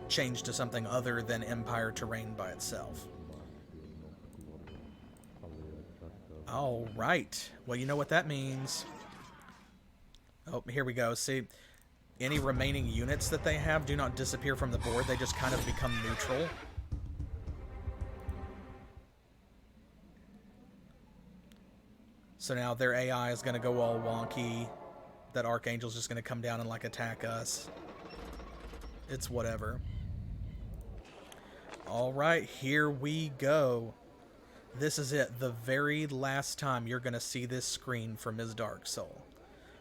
change to something other than Empire terrain by itself. All right. Well, you know what that means. Oh, here we go. See, any remaining units that they have do not disappear from the board. They just kind of become neutral. So now their AI is going to go all wonky. That Archangel's just going to come down and, like, attack us. It's whatever. Alright, here we go. This is it. The very last time you're going to see this screen for Ms. Darksoul.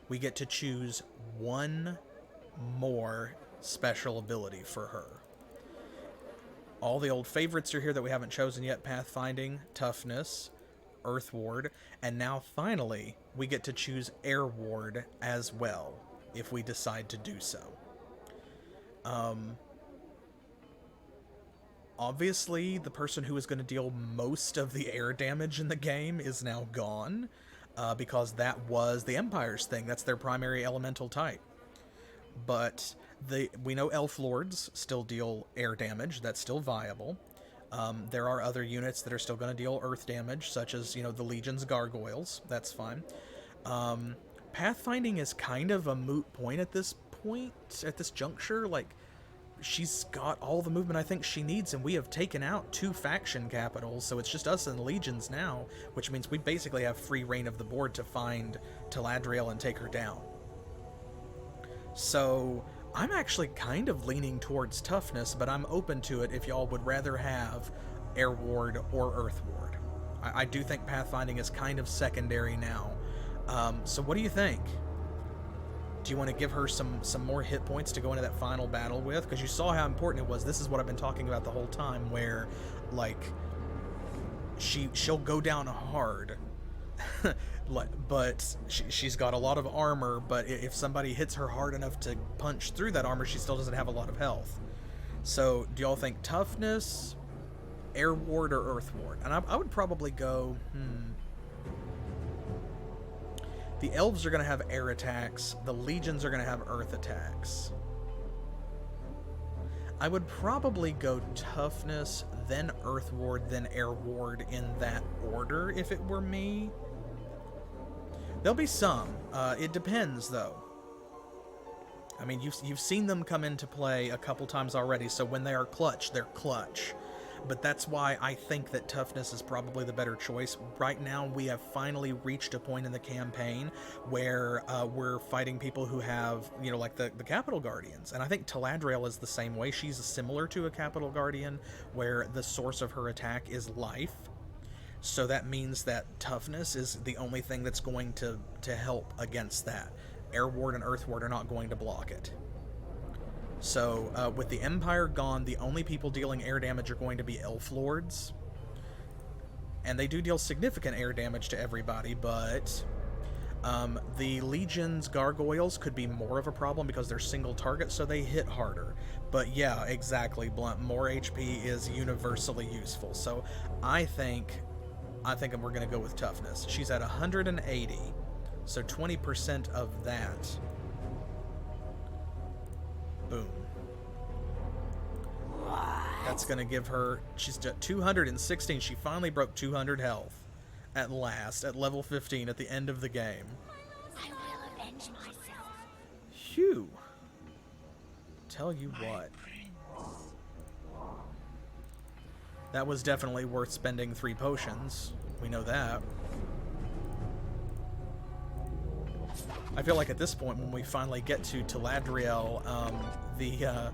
We get to choose one more special ability for her. All the old favorites are here that we haven't chosen yet. Pathfinding, Toughness, Earth Ward, and now finally we get to choose Air Ward as well, if we decide to do so. Obviously, the person who is going to deal most of the air damage in the game is now gone, because that was the Empire's thing. That's their primary elemental type. But we know Elf Lords still deal air damage. That's still viable. There are other units that are still going to deal earth damage, such as, the Legion's Gargoyles. That's fine. Pathfinding is kind of a moot point at this juncture. Like, she's got all the movement I think she needs, and we have taken out 2 faction capitals, so it's just us and Legions now, which means we basically have free reign of the board to find Taladrielle and take her down. So I'm actually kind of leaning towards Toughness, but I'm open to it if y'all would rather have Air Ward or Earth Ward. I do think Pathfinding is kind of secondary now. So what do you think? Do you want to give her some more hit points to go into that final battle with? Because you saw how important it was. This is what I've been talking about the whole time, where, like, she'll go down hard, but she's got a lot of armor, but if somebody hits her hard enough to punch through that armor, she still doesn't have a lot of health. So, do y'all think Toughness, Air Ward, or Earth Ward? And I would probably go, The Elves are going to have air attacks. The Legions are going to have earth attacks. I would probably go Toughness, then Earth Ward, then Air Ward in that order if it were me. There'll be some. It depends, though. I mean, you've seen them come into play a couple times already, so when they are clutch, they're clutch. But that's why I think that Toughness is probably the better choice. Right now, we have finally reached a point in the campaign where we're fighting people who have, like the Capital Guardians. And I think Taladrielle is the same way. She's similar to a Capital Guardian, where the source of her attack is life. So that means that Toughness is the only thing that's going to help against that. Air Ward and Earth Ward are not going to block it. So, with the Empire gone, the only people dealing air damage are going to be Elf Lords. And they do deal significant air damage to everybody, but the Legion's Gargoyles could be more of a problem because they're single target, so they hit harder. But yeah, exactly, Blunt. More HP is universally useful. So I think we're going to go with Toughness. She's at 180, so 20% of that. Boom. That's going to give her... She's at 216. She finally broke 200 health. At last. At level 15 at the end of the game. I will avenge myself. Phew. Tell you what. That was definitely worth spending 3 potions. We know that. I feel like at this point, when we finally get to Taladrielle, the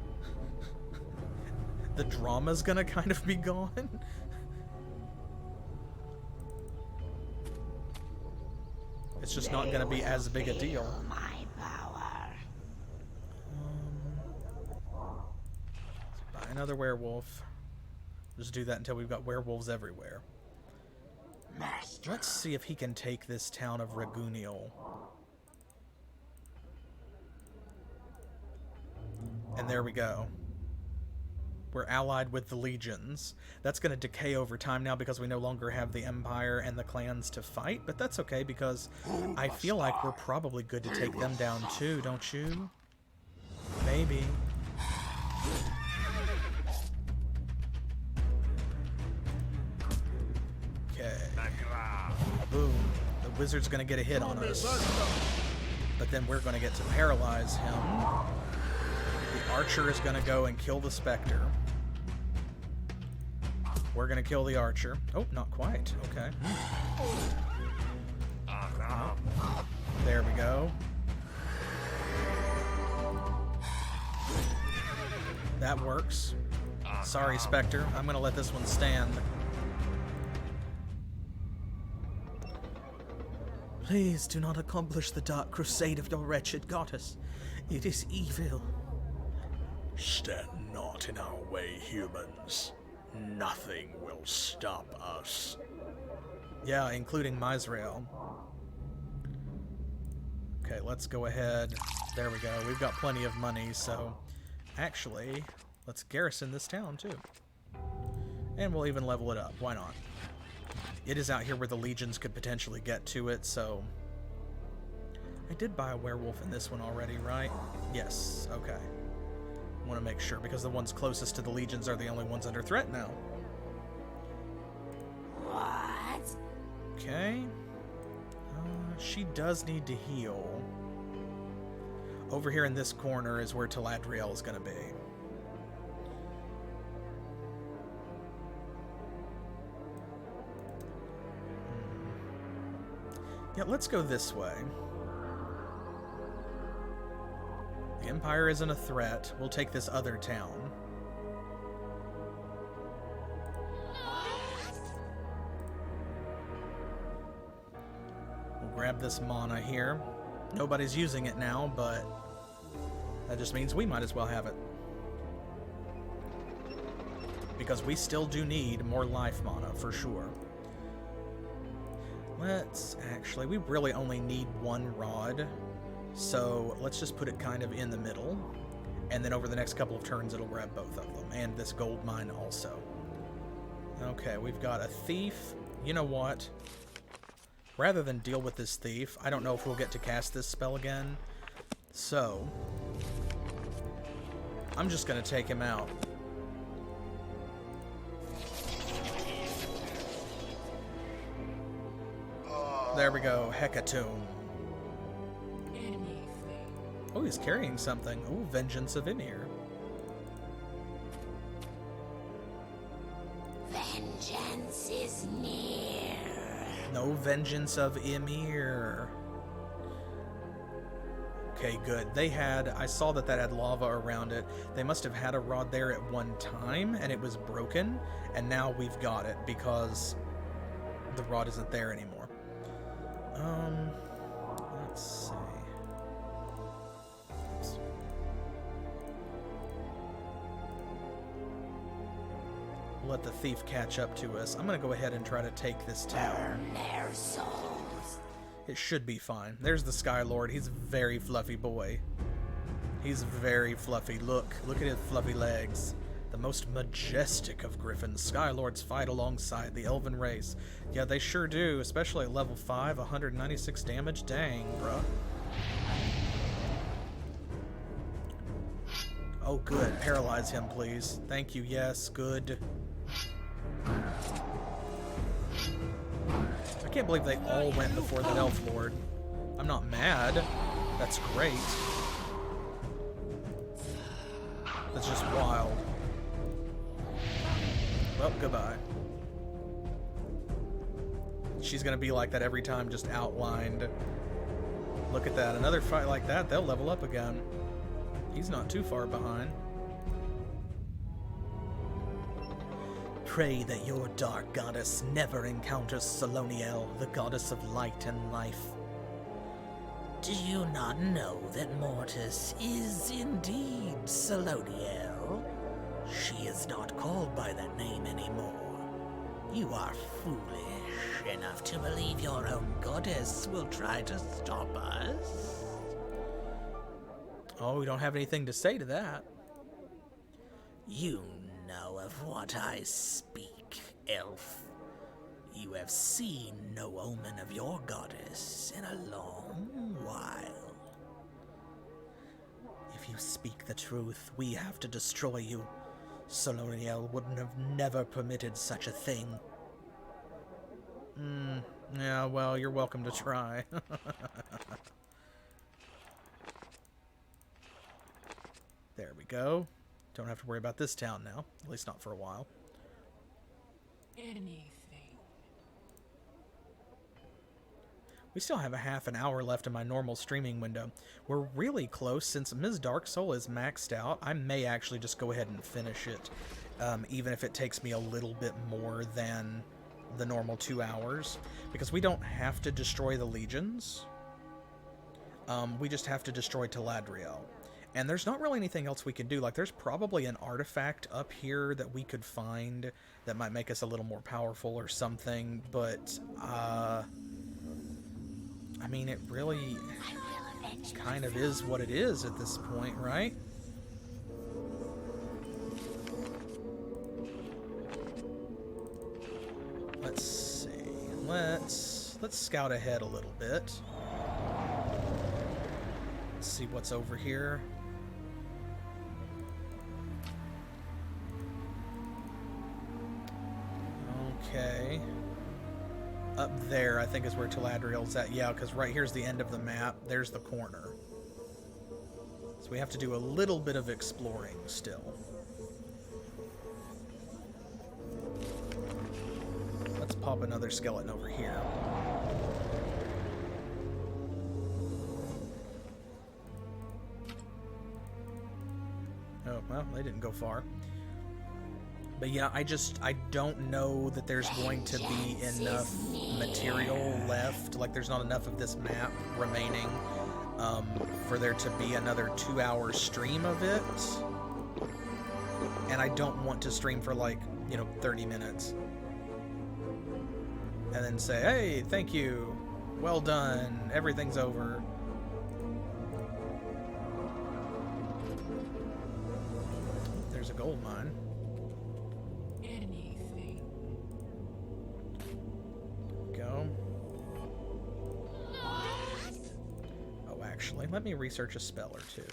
drama's gonna kind of be gone. It's just not gonna be as big a deal. My power. Buy another werewolf. Just do that until we've got werewolves everywhere. Master. Let's see if he can take this town of Regunial. And there we go. We're allied with the legions. That's going to decay over time now because we no longer have the Empire and the clans to fight, but that's okay because I feel like we're probably good to take them down too, don't you? Maybe. Okay. Boom. The wizard's going to get a hit on us. But then we're going to get to paralyze him. The archer is going to go and kill the specter. We're going to kill the archer. Oh, not quite. Okay. There we go. That works. Sorry, Spectre. I'm going to let this one stand. Please do not accomplish the dark crusade of your wretched goddess. It is evil. Stand not in our way, humans. Nothing will stop us. Yeah, including Misrael. Okay, let's go ahead. There we go. We've got plenty of money, so actually, let's garrison this town too. And we'll even level it up. Why not? It is out here where the legions could potentially get to it, so... I did buy a werewolf in this one already, right? Yes, okay. I want to make sure, because the ones closest to the legions are the only ones under threat now. What? Okay. She does need to heal. Over here in this corner is where Taladrielle is going to be. Yeah, let's go this way. The Empire isn't a threat. We'll take this other town. We'll grab this mana here. Nobody's using it now, but that just means we might as well have it. Because we still do need more life mana, for sure. Let's actually, we really only need one rod, so let's just put it kind of in the middle, and then over the next couple of turns it'll grab both of them, and this gold mine also. Okay, we've got a thief. You know what? Rather than deal with this thief, I don't know if we'll get to cast this spell again, so I'm just going to take him out. There we go, Hecatomb. Oh, he's carrying something. Oh, Vengeance of Ymir. Vengeance is near. No Vengeance of Ymir. Okay, good. They had, I saw that had lava around it. They must have had a rod there at one time, and it was broken, and now we've got it because the rod isn't there anymore. Let's see. Oops. Let the thief catch up to us. I'm going to go ahead and try to take this town. Burn their souls. It should be fine. There's the Sky Lord. He's a very fluffy boy. He's very fluffy. Look at his fluffy legs. The most majestic of griffins. Sky Lords fight alongside the elven race. Yeah, they sure do, especially at level 5, 196 damage. Dang, bruh. Oh, good. Paralyze him, please. Thank you. Yes, good. I can't believe they all went before that Elf Lord. I'm not mad. That's great. That's just wild. Well, goodbye. She's gonna be like that every time, just outlined. Look at that. Another fight like that, they'll level up again. He's not too far behind. Pray that your dark goddess never encounters Taladrielle, the goddess of light and life. Do you not know that Mortis is indeed Taladrielle? She is not called by that name anymore. You are foolish enough to believe your own goddess will try to stop us. Oh, we don't have anything to say to that. You know of what I speak, elf. You have seen no omen of your goddess in a long while. If you speak the truth, we have to destroy you. Taladrielle wouldn't have never permitted such a thing. Yeah, well, you're welcome to try. There we go. Don't have to worry about this town now. At least not for a while. Anything. We still have a half an hour left in my normal streaming window. We're really close. Since Ms. Darksoul is maxed out, I may actually just go ahead and finish it, even if it takes me a little bit more than the normal 2 hours, because we don't have to destroy the legions. We just have to destroy Taladrielle. And there's not really anything else we can do. Like, there's probably an artifact up here that we could find that might make us a little more powerful or something, but, I mean, it really kind of is what it is at this point, right? Let's see. Let's scout ahead a little bit. Let's see what's over here. Okay. Up there, I think, is where Taladrielle's at. Yeah, because right here's the end of the map. There's the corner. So we have to do a little bit of exploring still. Let's pop another skeleton over here. Oh, well, they didn't go far. But yeah, I don't know that there's going to be enough material left. Like, there's not enough of this map remaining for there to be another 2-hour stream of it. And I don't want to stream for, like, 30 minutes. And then say, hey, thank you. Well done. Everything's over. There's a gold mine. Let me research a spell or two.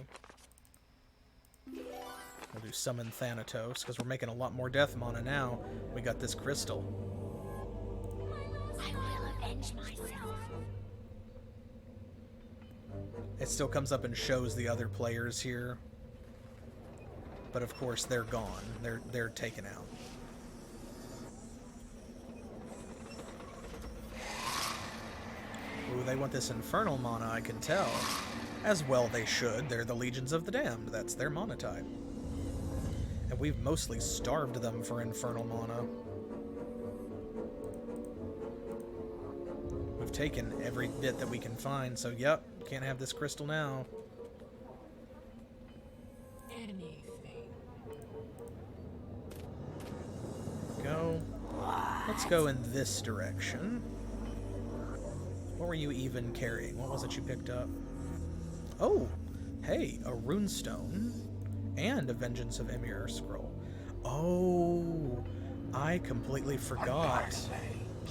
We'll do Summon Thanatos, because we're making a lot more death mana now. We got this crystal. I will avenge myself. It still comes up and shows the other players here. But of course, they're gone. They're taken out. Ooh, they want this infernal mana, I can tell. As well they should. They're the Legions of the Damned. That's their mana type. And we've mostly starved them for infernal mana. We've taken every bit that we can find, so yep, can't have this crystal now. Anything. Go. Let's go in this direction. What were you even carrying? What was it you picked up? Oh, hey, a runestone and a Vengeance of Emir scroll. Oh, I completely forgot.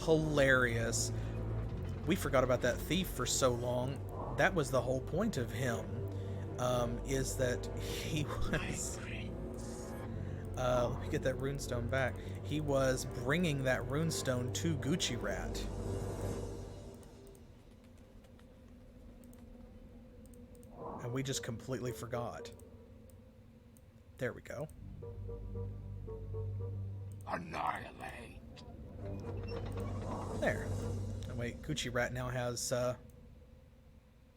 Hilarious. We forgot about that thief for so long. That was the whole point of him, is that he was... let me get that runestone back. He was bringing that runestone to Gucci Rat. And we just completely forgot. There we go. Annihilate. There. And wait, Gucci Rat now has,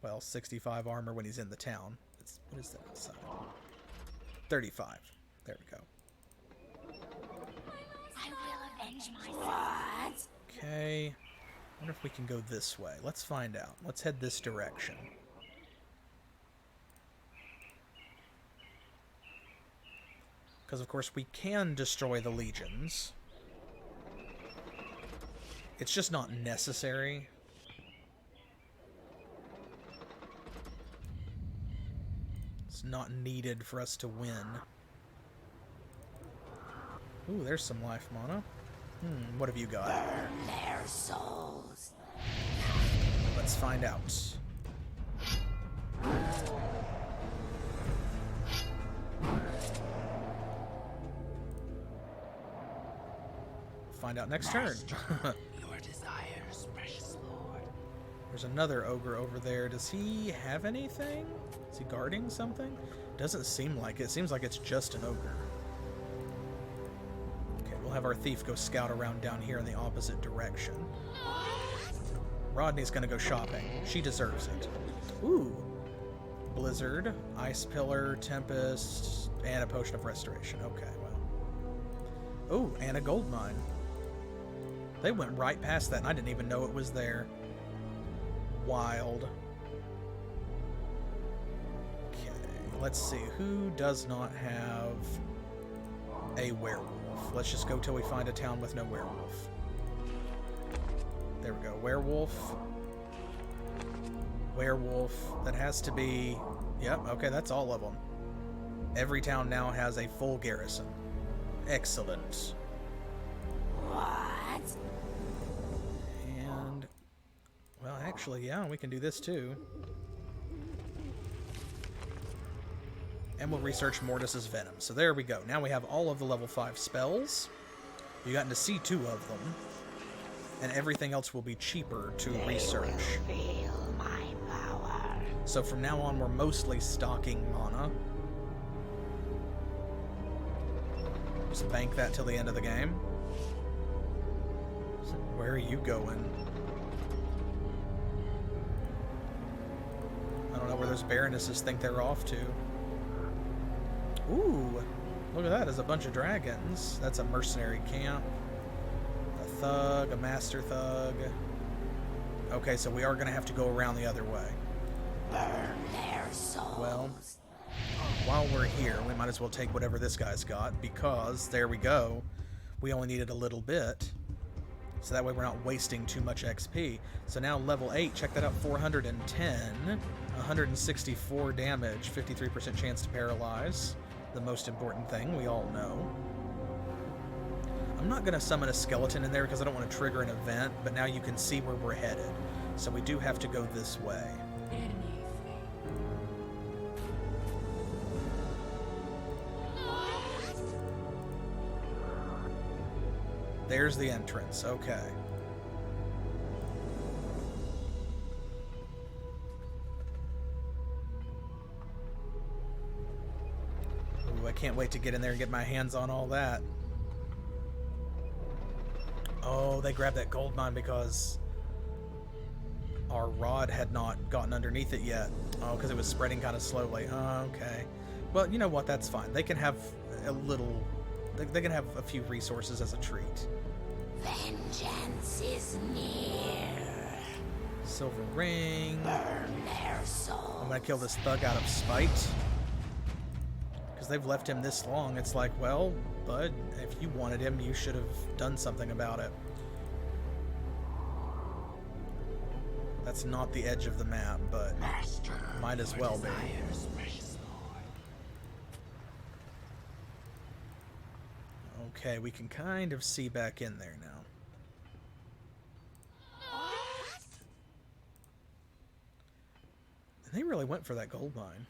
well, 65 armor when he's in the town. What is that outside? 35. There we go. I will avenge myself. Okay. I wonder if we can go this way. Let's find out. Let's head this direction. Because, of course, we can destroy the legions. It's just not necessary. It's not needed for us to win. Ooh, there's some life mana. What have you got? Burn their souls. Let's find out. Find out next turn. Your desires, precious lord. There's another ogre over there. Does he have anything? Is he guarding something? Doesn't seem like it. It seems like it's just an ogre. Okay, we'll have our thief go scout around down here in the opposite direction. Rodney's gonna go shopping. She deserves it. Ooh. Blizzard, Ice Pillar, Tempest, and a Potion of Restoration. Okay, well. Ooh, and a gold mine. They went right past that, and I didn't even know it was there. Wild. Okay, let's see. Who does not have a werewolf? Let's just go till we find a town with no werewolf. There we go. Werewolf. Werewolf. That has to be... Yep, okay, that's all of them. Every town now has a full garrison. Excellent. What? And... Well, actually, yeah, we can do this too. And we'll research Mortis's Venom. So there we go. Now we have all of the level 5 spells. You gotten to see 2 of them. And everything else will be cheaper to research. Feel my power. So from now on, we're mostly stocking mana. Just bank that till the end of the game. Where are you going? I don't know where those Baronesses think they're off to. Ooh, look at that. There's a bunch of dragons. That's a mercenary camp. A thug, a master thug. Okay, so we are going to have to go around the other way. Burn their souls. Well, while we're here, we might as well take whatever this guy's got, because, there we go, we only needed a little bit, so that way we're not wasting too much XP. So now level 8, check that out, 410, 164 damage, 53% chance to paralyze, the most important thing, we all know. I'm not going to summon a skeleton in there because I don't want to trigger an event, but now you can see where we're headed. So we do have to go this way. There's the entrance, okay. Ooh, I can't wait to get in there and get my hands on all that. Oh, they grabbed that gold mine because our rod had not gotten underneath it yet. Oh, because it was spreading kind of slowly. Oh, okay. Well, you know what? That's fine. They can have a little... They can have a few resources as a treat. Vengeance is near. Silver ring. Burn their souls. I'm gonna kill this thug out of spite. Because they've left him this long. It's like, well, bud, if you wanted him, you should have done something about it. That's not the edge of the map, but Master, might as your well be. desires, precious lord. Okay, we can kind of see back in there now. And they really went for that gold mine.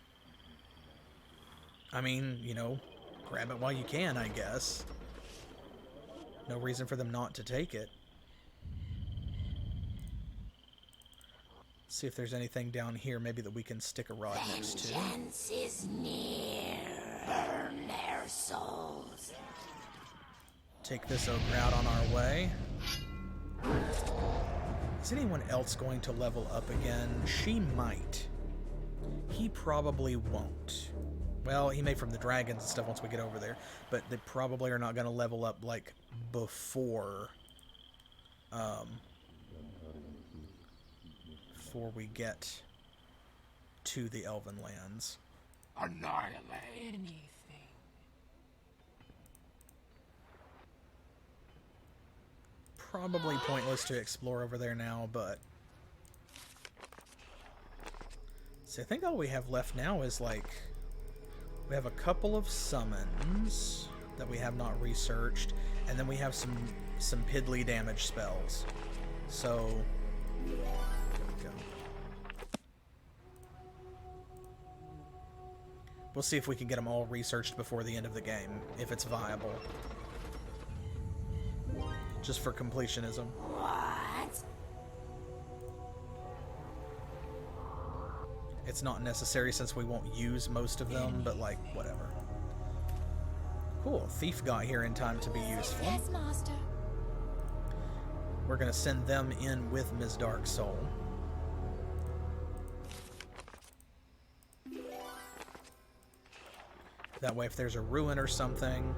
I mean, you know, grab it while you can, I guess. No reason for them not to take it. See if there's anything down here maybe that we can stick a rod next to. Vengeance is near. Burn their souls. Take this ogre out on our way. Is anyone else going to level up again? She might. He probably won't. Well, he may from the dragons and stuff once we get over there, but they probably are not going to level up like before before we get to the elven lands. Annihilate. Anything. Probably pointless to explore over there now, but... See, I think all we have left now is, like... We have a couple of summons. that we have not researched, and then we have some piddly damage spells. So there we go. We'll see if we can get them all researched before the end of the game, if it's viable. Just for completionism. What? It's not necessary since we won't use most of them, but like, whatever. Cool, Thief got here in time to be useful. Yes, master. We're gonna send them in with Ms. Darksoul. That way if there's a ruin or something,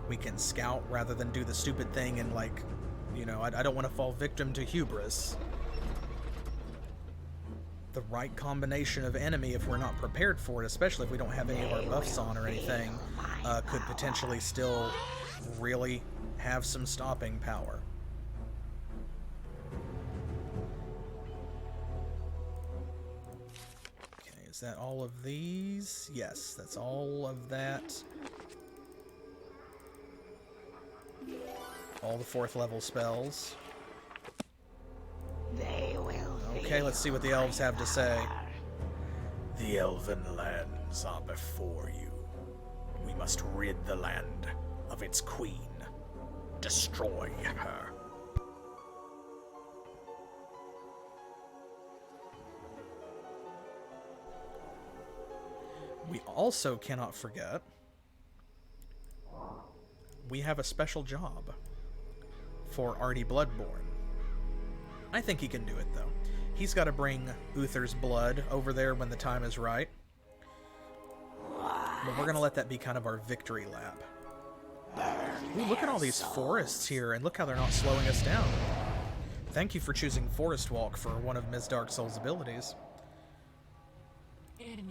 we can scout rather than do the stupid thing and like, you know, I don't want to fall victim to hubris. The right combination of enemy, if we're not prepared for it, especially if we don't have any of our buffs on or anything, could potentially still really have some stopping power. Okay, is that all of these? Yes, that's all of that. All the 4th level spells. They will. Okay, let's see what the elves have to say. The elven lands are before you. We must rid the land of its queen. Destroy her. We also cannot forget, we have a special job for Artie Bloodborne. I think he can do it, though. He's got to bring Uther's blood over there when the time is right. But we're going to let that be kind of our victory lap. Ooh, look at all these forests here, and look how they're not slowing us down. Thank you for choosing Forest Walk for one of Ms. Darksoul's abilities. Anything.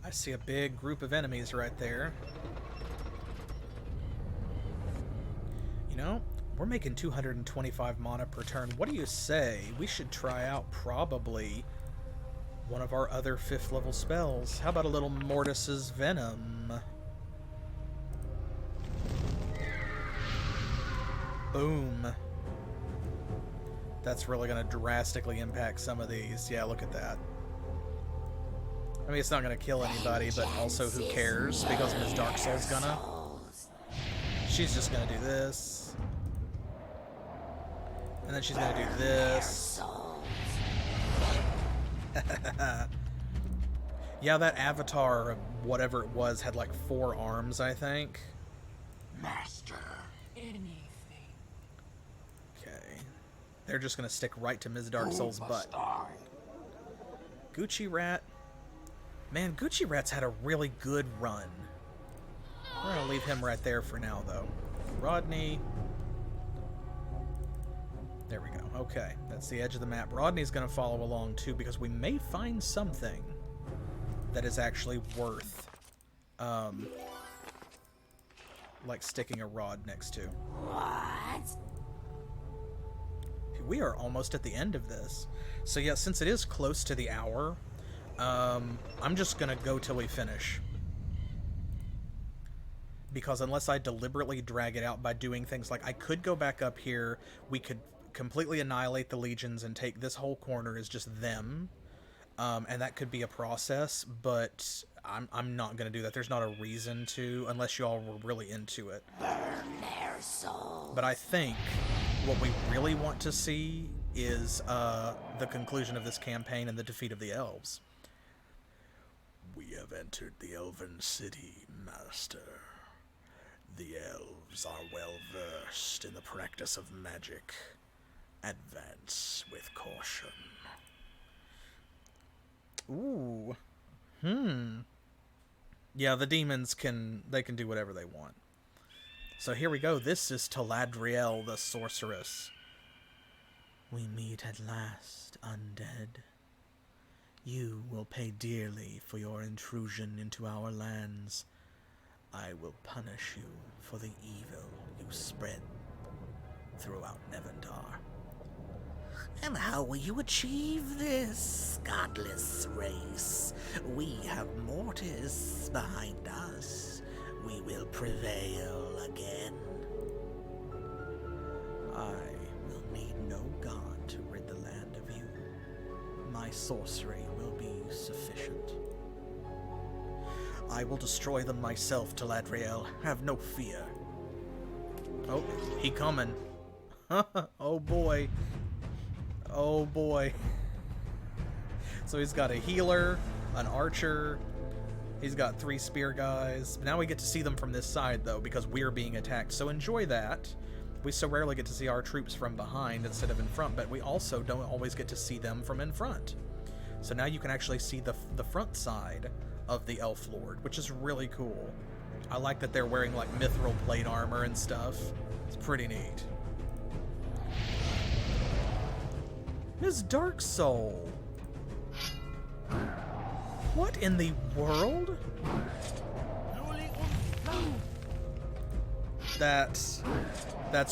I see a big group of enemies right there. You know, we're making 225 mana per turn. What do you say? We should try out probably one of our other 5th level spells. How about a little Mortis's Venom? Boom. That's really going to drastically impact some of these. Yeah, look at that. I mean, it's not going to kill anybody, but also who cares? Because Ms. Darksoul's gonna. She's just going to do this. And then she's going to do this. Yeah, that avatar, whatever it was, had like 4 arms, I think. Master. Anything. Okay. They're just going to stick right to Ms. Darksoul's butt. Gucci Rat. Man, Gucci Rat's had a really good run. We're going to leave him right there for now, though. Rodney. There we go. Okay, that's the edge of the map. Rodney's going to follow along, too, because we may find something that is actually worth, like sticking a rod next to. What? We are almost at the end of this. So yeah, since it is close to the hour, I'm just gonna go till we finish. Because unless I deliberately drag it out by doing things like, I could go back up here, we could completely annihilate the legions and take this whole corner as just them, and that could be a process, but I'm not gonna do that. There's not a reason to, unless you all were really into it. Burn their souls. But I think what we really want to see is the conclusion of this campaign and the defeat of the elves. We have entered the elven city, Master. The elves are well versed in the practice of magic. Advance with caution. Ooh. Yeah, the demons can do whatever they want. So here we go. This is Taladrielle, the sorceress. We meet at last, undead. You will pay dearly for your intrusion into our lands. I will punish you for the evil you spread throughout Nevendar. And how will you achieve this, godless race? We have Mortis behind us. We will prevail again. I will need no god to rid the land of you. My sorcery will be sufficient. I will destroy them myself, Taladrielle. Have no fear. Oh, he coming. Oh boy. Oh boy. So he's got a healer, an archer, he's got 3 spear guys. Now we get to see them from this side though, because we're being attacked. So enjoy that. We so rarely get to see our troops from behind instead of in front, but we also don't always get to see them from in front. So now you can actually see the front side of the Elf Lord, which is really cool. I like that they're wearing like mithril plate armor and stuff. It's pretty neat. Ms. Darksoul. What in the world? That's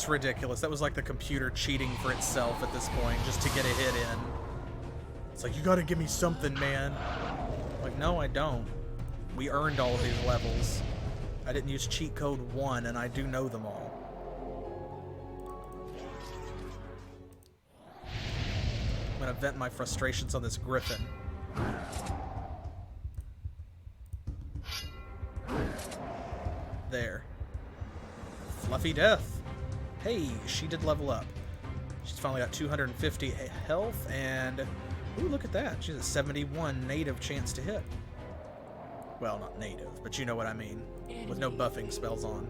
ridiculous. That was like the computer cheating for itself at this point just to get a hit in. It's like, you gotta give me something, man. Like, no, I don't. We earned all of these levels. I didn't use cheat code 1, and I do know them all. I'm gonna vent my frustrations on this griffin. There. Fluffy Death. Hey, she did level up. She's finally got 250 health, and... ooh, look at that. She's a 71 native chance to hit. Well, not native, but you know what I mean. With no buffing spells on.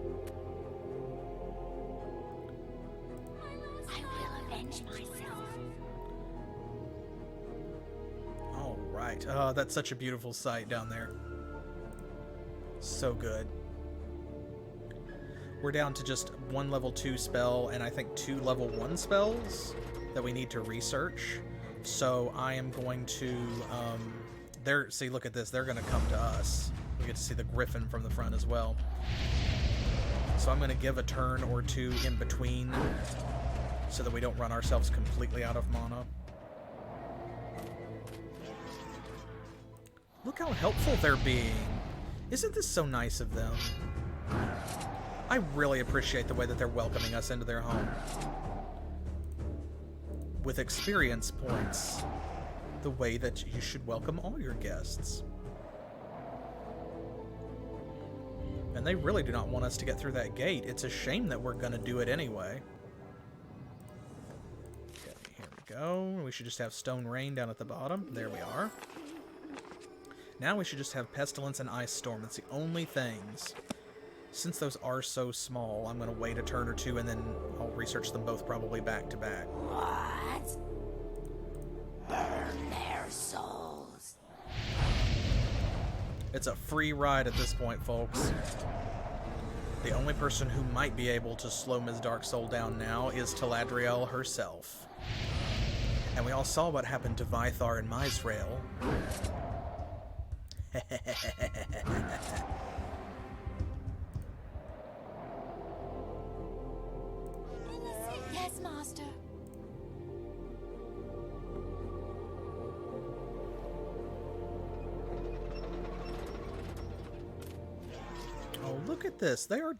I will avenge myself. Alright. Oh, that's such a beautiful sight down there. So good. We're down to just 1 level 2 spell and I think 2 level 1 spells that we need to research. So I am going to, see, look at this. They're going to come to us. We get to see the griffin from the front as well. So I'm going to give a turn or 2 in between so that we don't run ourselves completely out of mana. Look how helpful they're being. Isn't this so nice of them? I really appreciate the way that they're welcoming us into their home. With experience points, the way that you should welcome all your guests. And they really do not want us to get through that gate. It's a shame that we're going to do it anyway. Okay, here we go. We should just have Stone Rain down at the bottom. There we are. Now we should just have Pestilence and Ice Storm. That's the only things. Since those are so small, I'm going to wait a turn or 2 and then I'll research them both probably back to back. What? Burn their souls. It's a free ride at this point, folks. The only person who might be able to slow Ms. Darksoul down now is Taladrielle herself. And we all saw what happened to Vythar and Misrael. Yes, Master. Oh, look at this. They're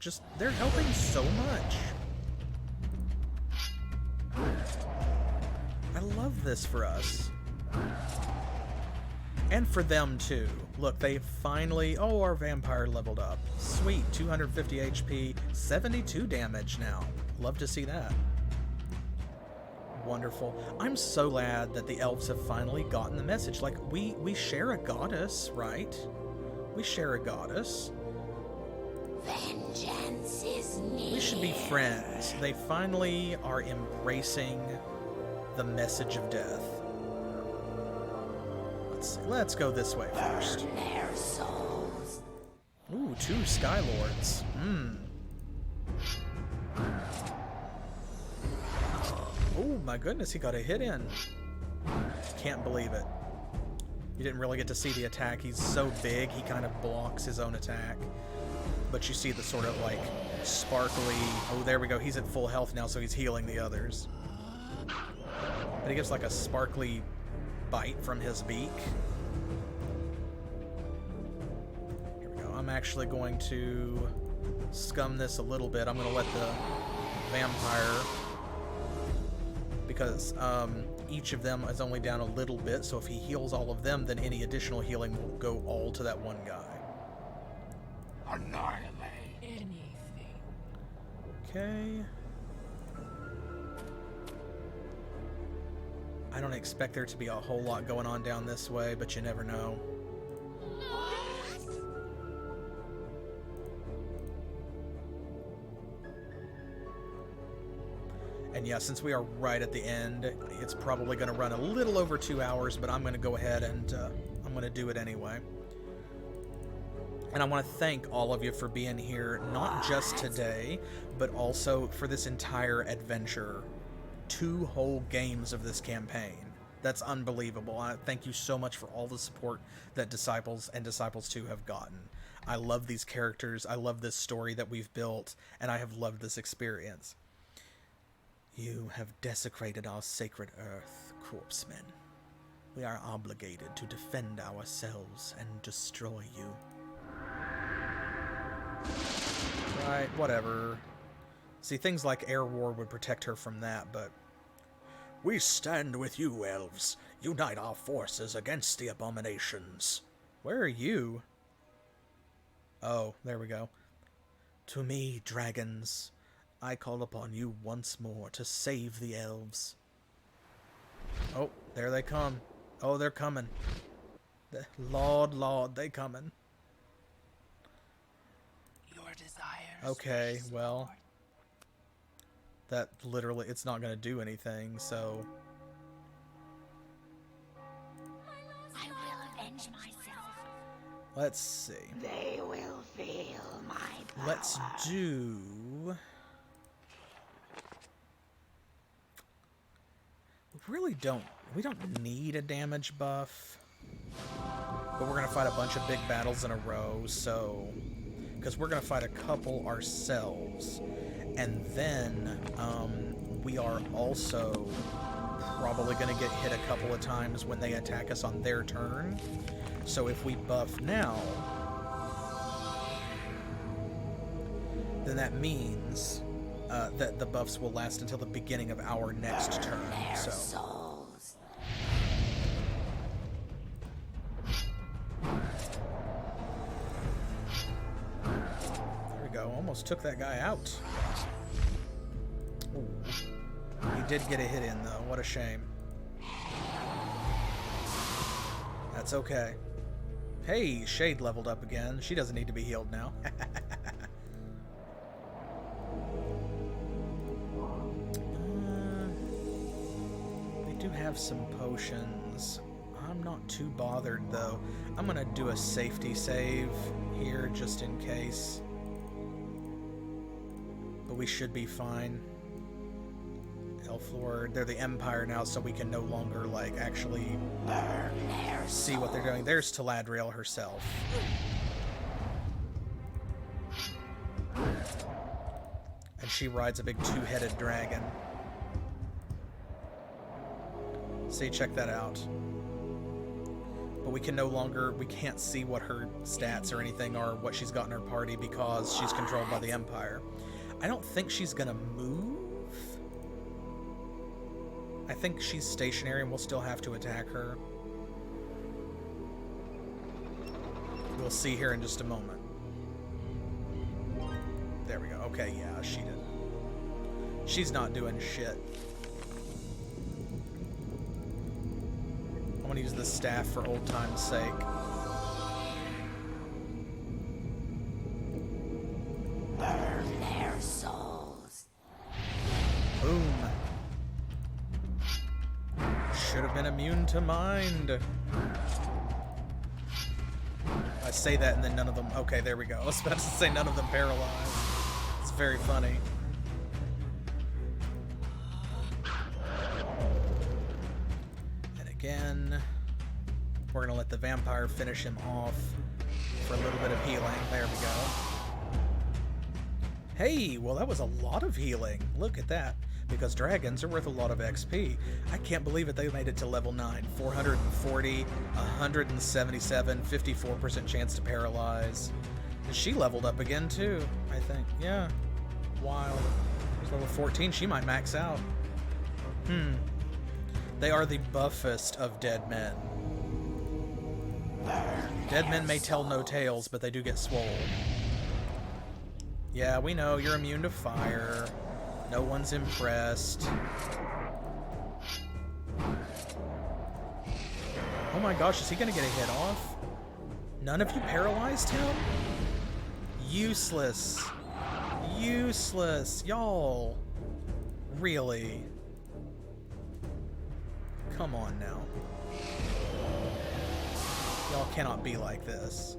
helping so much. I love this for us. And for them, too. Look, they finally... oh, our vampire leveled up. Sweet, 250 HP, 72 damage now. Love to see that. Wonderful. I'm so glad that the elves have finally gotten the message. Like, we share a goddess, right? We share a goddess. Vengeance is near. We should be friends. They finally are embracing the message of death. Let's go this way first. Burn their souls. Ooh, 2 Skylords. Oh my goodness, he got a hit in. Can't believe it. You didn't really get to see the attack. He's so big, he kind of blocks his own attack. But you see the sort of like sparkly... oh, there we go. He's at full health now, so he's healing the others. But he gets like a sparkly bite from his beak. Here we go. I'm actually going to scum this a little bit. I'm going to let the vampire, because each of them is only down a little bit, so if he heals all of them, then any additional healing will go all to that one guy. Annihilate. Anything. Okay. I don't expect there to be a whole lot going on down this way, but you never know. And yeah, since we are right at the end, it's probably going to run a little over 2 hours, but I'm going to go ahead and I'm going to do it anyway. And I want to thank all of you for being here, not just today, but also for this entire adventure. 2 whole games of this campaign. That's unbelievable. I thank you so much for all the support that Disciples and Disciples 2 have gotten. I love these characters, I love this story that we've built, and I have loved this experience. You have desecrated our sacred earth, corpsemen. We are obligated to defend ourselves and destroy you. Right, whatever. See, things like Air War would protect her from that, but... We stand with you, elves. Unite our forces against the abominations. Where are you? Oh, there we go. To me, dragons, I call upon you once more to save the elves. Oh, there they come. Oh, they're coming. Lord, they coming. Your desires. Okay, well... That literally, it's not going to do anything, so... I will avenge myself. Let's see. They will feel my power. Let's do... We don't need a damage buff. But we're going to fight a bunch of big battles in a row, so... Because we're going to fight a couple ourselves. And then, we are also probably going to get hit a couple of times when they attack us on their turn. So if we buff now, then that means that the buffs will last until the beginning of our next turn. So. Souls. There we go. Almost took that guy out. Ooh. He did get a hit in, though. What a shame. That's okay. Hey, Shade leveled up again. She doesn't need to be healed now. They do have some potions. I'm not too bothered, though. I'm going to do a safety save here, just in case. But we should be fine. Elf Lord, they're the Empire now, so we can no longer, like, actually see what they're doing. There's Taladrielle herself. And she rides a big two-headed dragon. See, check that out. But we can no longer, we can't see what her stats or anything are, what she's got in her party, because she's controlled by the Empire. I don't think she's gonna move. I think she's stationary and we'll still have to attack her. We'll see here in just a moment. There we go. Okay, yeah, she did. She's not doing shit. I'm gonna use the staff for old time's sake. Burn their souls. Boom. Should have been immune to mind. I say that and then none of them... Okay, there we go. I was about to say none of them paralyzed. It's very funny. And again, we're going to let the vampire finish him off for a little bit of healing. There we go. Hey, well that was a lot of healing. Look at that. because dragons are worth a lot of XP. I can't believe it, they made it to level 9. 440, 177, 54% chance to paralyze. And she leveled up again too, I think. Yeah. Wild. She's level 14, she might max out. They are the buffest of dead men. Dead men may tell no tales, but they do get swole. Yeah, we know, you're immune to fire. No one's impressed. Oh my gosh, is he gonna get a hit off? None of you paralyzed him? Useless. Useless. Y'all. Really? Come on now. Y'all cannot be like this.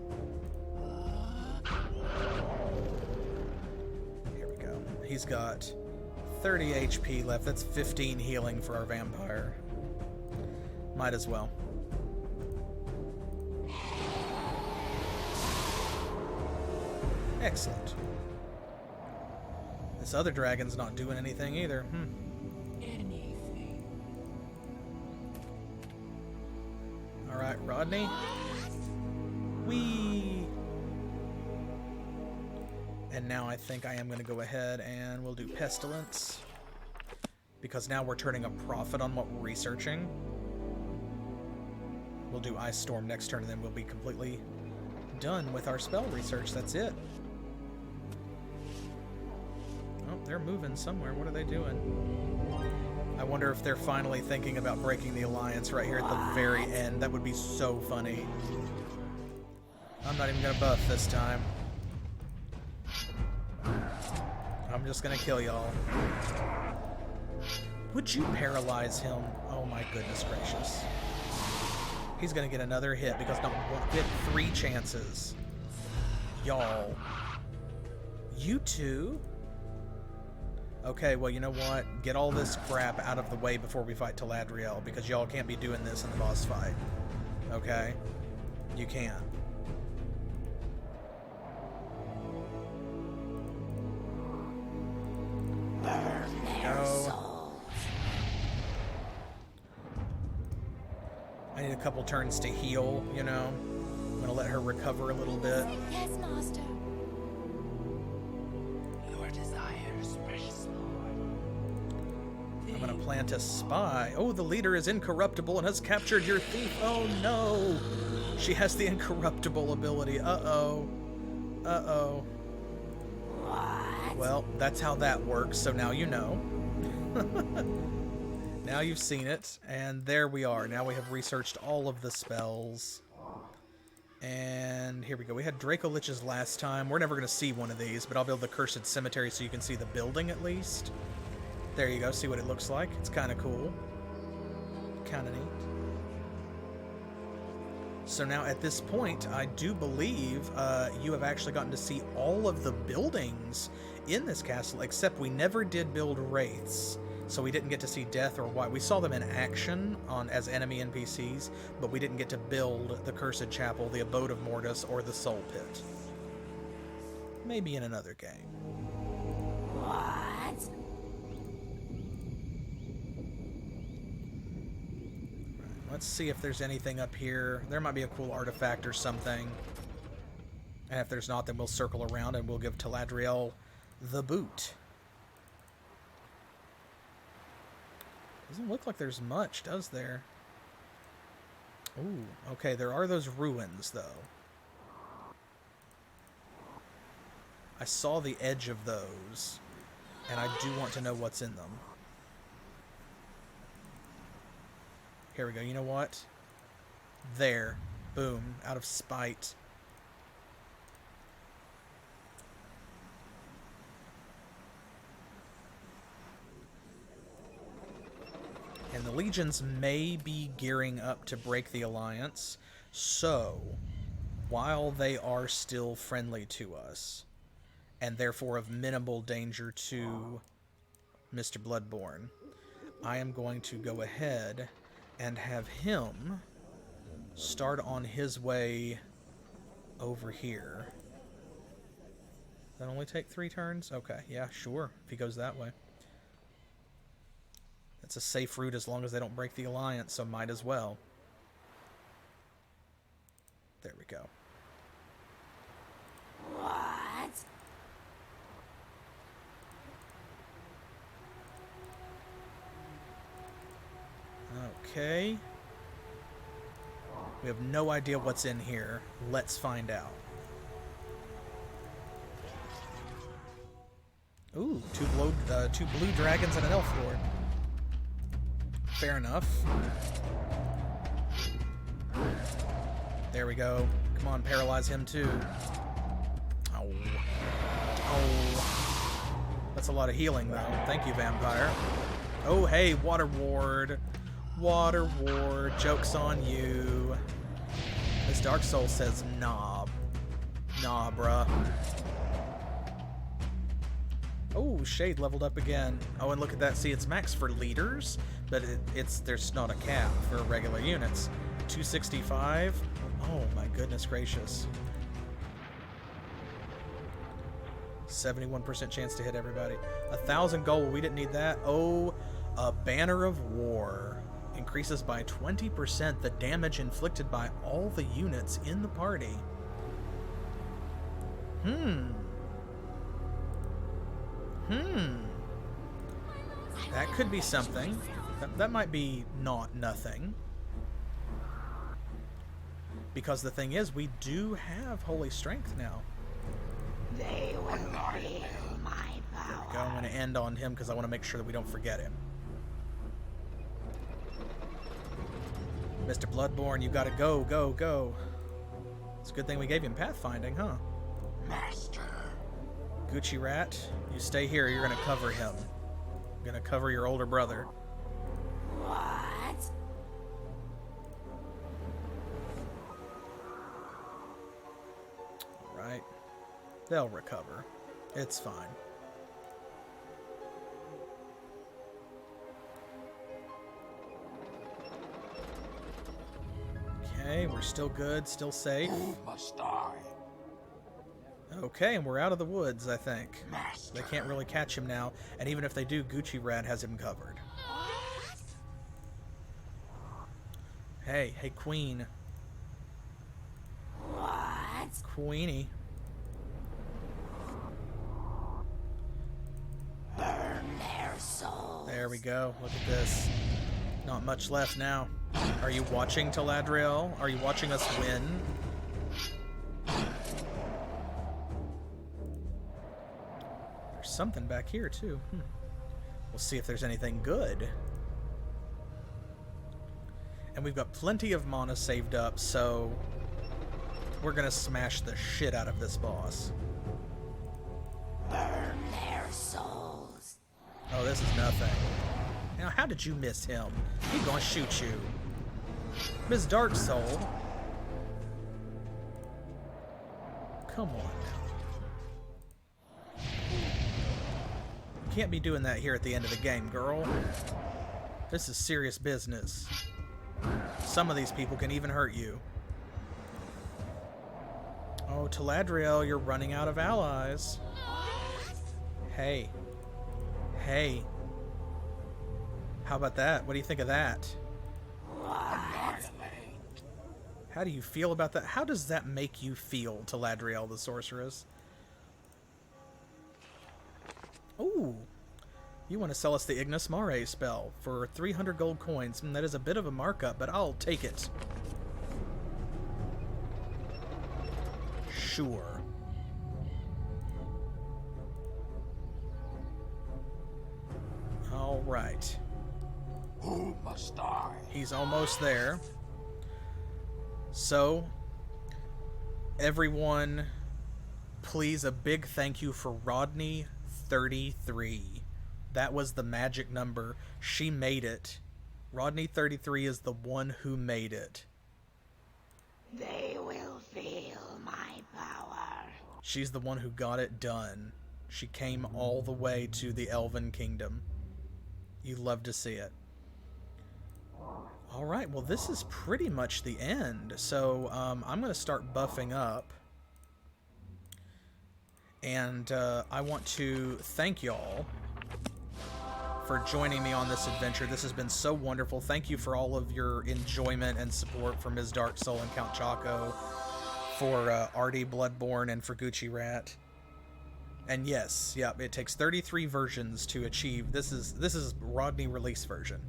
Here we go. He's got 30 HP left. That's 15 healing for our vampire. Might as well. Excellent. This other dragon's not doing anything either. Anything. Alright, Rodney. Whee! And now I think I am going to go ahead and we'll do Pestilence. Because now we're turning a profit on what we're researching. We'll do Ice Storm next turn and then we'll be completely done with our spell research. That's it. Oh, they're moving somewhere. What are they doing? I wonder if they're finally thinking about breaking the alliance right here at the very end. That would be so funny. I'm not even going to buff this time. I'm just going to kill y'all. Would you paralyze him? Oh my goodness gracious. He's going to get another hit because not one, get 3 chances. Y'all. You two? Okay, well, you know what? Get all this crap out of the way before we fight Taladrielle, because y'all can't be doing this in the boss fight. Okay? You can't. Go. I need a couple turns to heal, you know? I'm gonna let her recover a little bit. Yes, master. Your desires, precious lord. I'm gonna plant a spy. Oh, the leader is incorruptible and has captured your thief. Oh no! She has the incorruptible ability. Uh-oh. Uh-oh. What? Well, that's how that works, so now you know. Now you've seen it, and there we are. Now we have researched all of the spells. And here we go. We had Draco Liches last time. We're never going to see one of these, but I'll build the Cursed Cemetery so you can see the building at least. There you go. See what it looks like. It's kind of cool. Kind of neat. So now at this point, I do believe you have actually gotten to see all of the buildings in this castle, except we never did build wraiths. So we didn't get to see Death or White. We saw them in action as enemy NPCs, but we didn't get to build the Cursed Chapel, the Abode of Mortis, or the Soul Pit. Maybe in another game. What? Let's see if there's anything up here. There might be a cool artifact or something. And if there's not, then we'll circle around and we'll give Taladrielle the boot. Doesn't look like there's much, does there? Ooh, okay, there are those ruins, though. I saw the edge of those, and I do want to know what's in them. Here we go, you know what? There. Boom. Out of spite. And the legions may be gearing up to break the alliance, so while they are still friendly to us, and therefore of minimal danger to Mr. Bloodborne, I am going to go ahead and have him start on his way over here. Does that only take 3 turns? Okay, yeah, sure, if he goes that way. It's a safe route as long as they don't break the alliance, so might as well. There we go. What? Okay. We have no idea what's in here. Let's find out. Ooh, two blue dragons and an elf lord. Fair enough. There we go. Come on, paralyze him too. Oh. Oh. That's a lot of healing, though. Thank you, vampire. Oh, hey, water ward. Water ward. Joke's on you. This Darksoul says, nah. Nah, bruh. Oh, Shade leveled up again. Oh, and look at that. See, it's max for leaders, but there's not a cap for regular units. 265. Oh, my goodness gracious. 71% chance to hit everybody. 1,000 gold. We didn't need that. Oh, a Banner of War. Increases by 20% the damage inflicted by all the units in the party. That could be something. That might be nothing. Because the thing is, we do have Holy Strength now. They will feel my power. There we go. I'm going to end on him because I want to make sure that we don't forget him. Mr. Bloodborne, you gotta go, go, go. It's a good thing we gave him pathfinding, huh? Master. Gucci Rat, you stay here. You're gonna cover him. You're gonna cover your older brother. What? Right. They'll recover. It's fine. Okay, we're still good, still safe. Who must die? Okay, and we're out of the woods, I think. Master. They can't really catch him now, and even if they do, Gucci Rat has him covered. Hey, Queen. What? Queenie. Burn their souls. There we go. Look at this. Not much left now. Are you watching, Taladrielle? Are you watching us win? There's something back here, too. We'll see if there's anything good. And we've got plenty of mana saved up, so we're gonna smash the shit out of this boss. Burn their souls. Oh, this is nothing. Now, how did you miss him? He's gonna shoot you. Miss Darksoul. Come on now. You can't be doing that here at the end of the game, girl. This is serious business. Some of these people can even hurt you. Oh, Taladrielle, you're running out of allies. Hey. Hey. How about that? What do you think of that? How do you feel about that? How does that make you feel, Taladrielle the sorceress? Ooh. You want to sell us the Ignis Mare spell for 300 gold coins. That is a bit of a markup, but I'll take it. Sure. All right. Who must die? He's almost there. So, everyone, please a big thank you for Rodney33. That was the magic number. She made it. Rodney33 is the one who made it. They will feel my power. She's the one who got it done. She came all the way to the Elven Kingdom. You love to see it. Alright, well this is pretty much the end. So I'm going to start buffing up. And I want to thank y'all for joining me on this adventure. This has been so wonderful. Thank you for all of your enjoyment and support for Ms. Darksoul and Count Chaco, for Artie Bloodborne, and for Gucci Rat. And yes, yeah, it takes 33 versions to achieve. This is Rodney release version.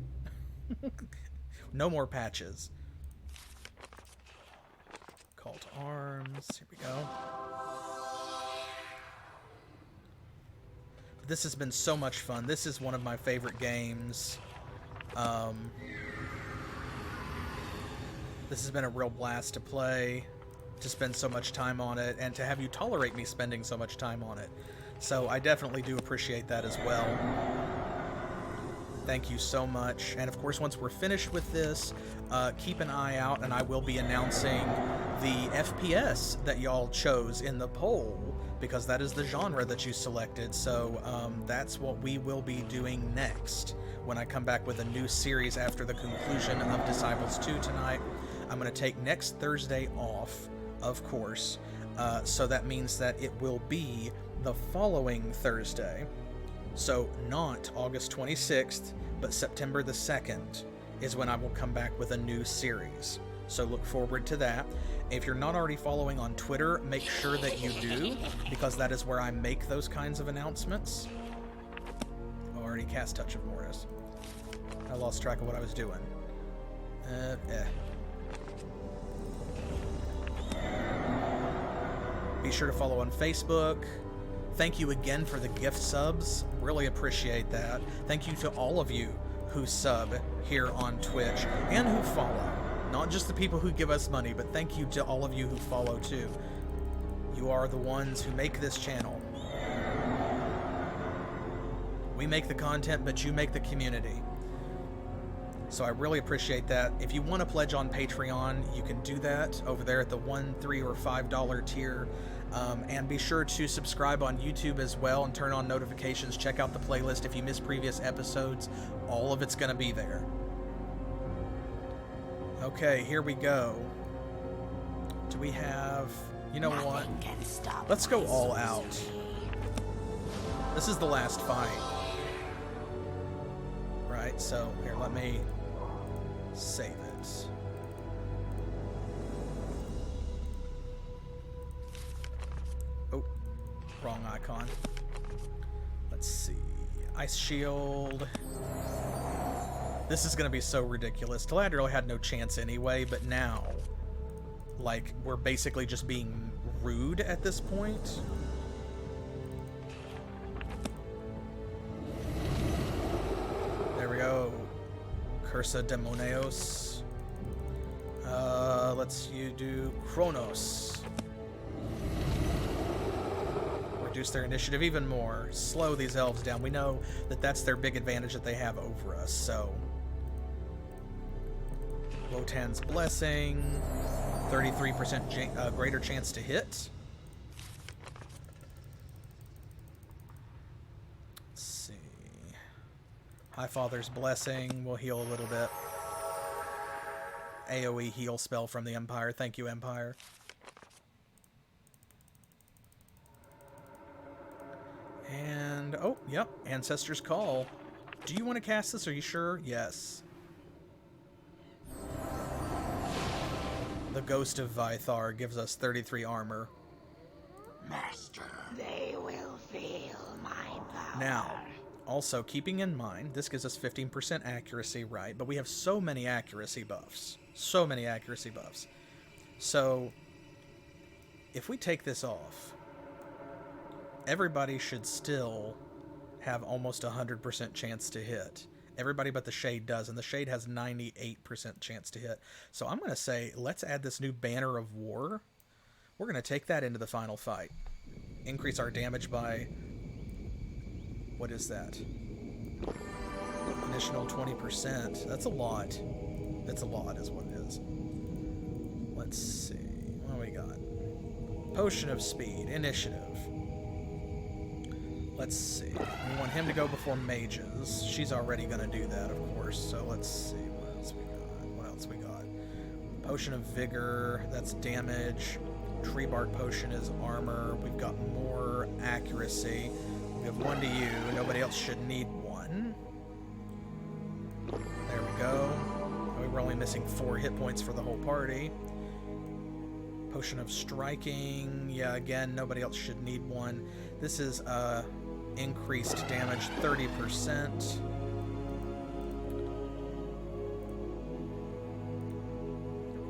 No more patches. Call to arms. Here we go. This has been so much fun. This is one of my favorite games. This has been a real blast to play, to spend so much time on it, and to have you tolerate me spending so much time on it. So I definitely do appreciate that as well. Thank you so much. And of course, once we're finished with this, keep an eye out, and I will be announcing the FPS that y'all chose in the poll, because that is the genre that you selected. So that's what we will be doing next when I come back with a new series after the conclusion of Disciples 2 tonight. I'm going to take next Thursday off, of course, so that means that it will be the following Thursday. So not August 26th, but September the 2nd is when I will come back with a new series. So look forward to that. If you're not already following on Twitter, make sure that you do, because that is where I make those kinds of announcements. Oh, I already cast Touch of Mortis. I lost track of what I was doing. Be sure to follow on Facebook. Thank you again for the gift subs. Really appreciate that. Thank you to all of you who sub here on Twitch and who follow. Not just the people who give us money, but thank you to all of you who follow too. You are the ones who make this channel. We make the content, but you make the community. So I really appreciate that. If you want to pledge on Patreon, you can do that over there at the $1, $3, or $5 tier. And be sure to subscribe on YouTube as well and turn on notifications. Check out the playlist. If you missed previous episodes, all of it's going to be there. Okay, here we go. Do we have... You know what? Let's go all out. This is the last fight. Right, so here, let me save it. Oh, wrong icon. Let's see. Ice Shield. This is going to be so ridiculous. Taladrielle had no chance anyway, but now, like, we're basically just being rude at this point. There we go. Cursa Demonios. Let's do Chronos. Reduce their initiative even more. Slow these elves down. We know that that's their big advantage that they have over us, so... Wotan's Blessing. 33% greater chance to hit. Let's see. Highfather's Blessing will heal a little bit. AoE heal spell from the Empire. Thank you, Empire. And, oh, yep, Ancestor's Call. Do you want to cast this? Are you sure? Yes. The Ghost of Vythar gives us 33 armor. Master. They will feel my power. Now, also keeping in mind, this gives us 15% accuracy, right? But we have so many accuracy buffs. So many accuracy buffs. So, if we take this off, everybody should still have almost 100% chance to hit. Everybody but the Shade does, and the Shade has 98% chance to hit. So I'm going to say, let's add this new Banner of War. We're going to take that into the final fight. Increase our damage by... What is that? Additional 20%. That's a lot. That's a lot, is what it is. Let's see. What do we got? Potion of Speed. Initiative. Let's see. We want him to go before mages. She's already going to do that, of course. So let's see. What else we got? What else we got? Potion of Vigor. That's damage. Tree Bark Potion is armor. We've got more accuracy. We have one to you. Nobody else should need one. we're only missing 4 hit points for the whole party. Potion of striking. Yeah, again, nobody else should need one. This is increased damage 30%.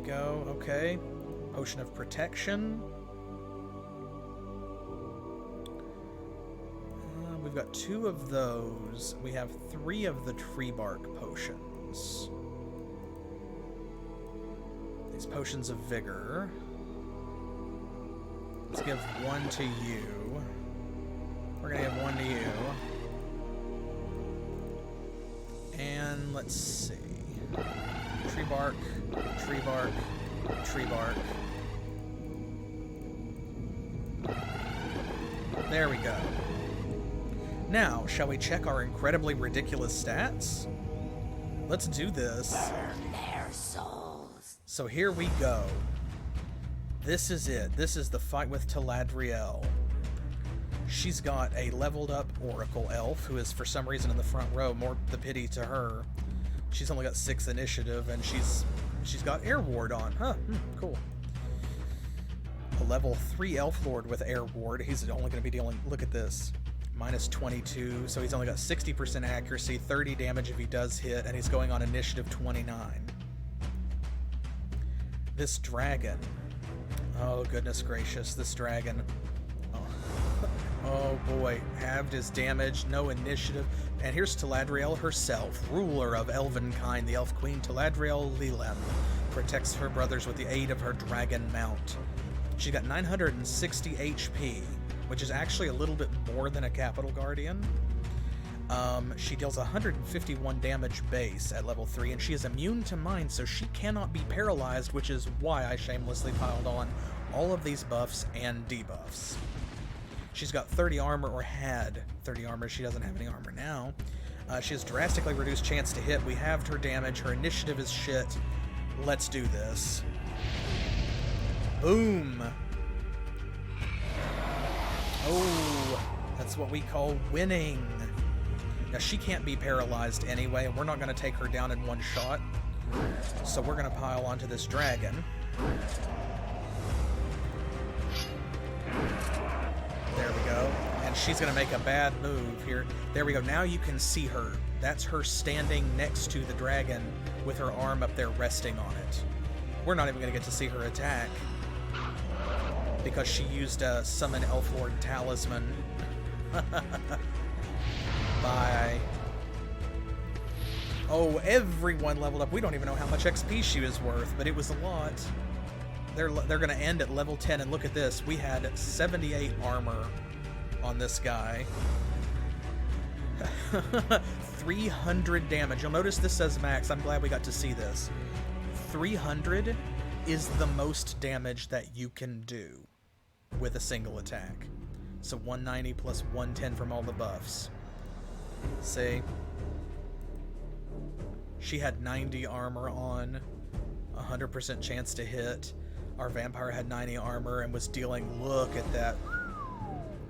Go, okay. Potion of protection. We've got 2 of those. We have 3 of the tree bark potions. These potions of vigor. Let's give 1 to you. We're gonna give 1 to you. And let's see. Tree bark, tree bark, tree bark. There we go. Now, shall we check our incredibly ridiculous stats? Let's do this. Burn their souls. So here we go. This is it. This is the fight with Taladrielle. She's got a leveled up Oracle Elf, who is for some reason in the front row, more the pity to her. She's only got 6 initiative, and she's got Air Ward on. Huh, cool. A level 3 Elf Lord with Air Ward. He's only going to be dealing, look at this, minus 22, so he's only got 60% accuracy, 30 damage if he does hit, and he's going on initiative 29. This dragon. Oh, goodness gracious, this dragon. Oh boy, halved his damage, no initiative. And here's Taladrielle herself, ruler of elven kind, the elf queen Taladrielle Lilem, protects her brothers with the aid of her dragon mount. She got 960 HP, which is actually a little bit more than a capital guardian. She deals 151 damage base at level 3, and she is immune to mine, so she cannot be paralyzed, which is why I shamelessly piled on all of these buffs and debuffs. She's got 30 armor, or had 30 armor. She doesn't have any armor now. She has drastically reduced chance to hit. We halved her damage. Her initiative is shit. Let's do this. Boom. Oh, that's what we call winning. Now, she can't be paralyzed anyway, and we're not going to take her down in one shot. So we're going to pile onto this dragon. There we go. And she's going to make a bad move here. There we go. Now you can see her. That's her standing next to the dragon with her arm up there resting on it. We're not even going to get to see her attack because she used a Summon Elf Lord Talisman. Bye. Oh, everyone leveled up. We don't even know how much XP she was worth, but it was a lot. They're going to end at level 10, and look at this. We had 78 armor on this guy. 300 damage. You'll notice this says max. I'm glad we got to see this. 300 is the most damage that you can do with a single attack. So 190 plus 110 from all the buffs. See? She had 90 armor on, 100% chance to hit. Our vampire had 90 armor and was dealing, look at that.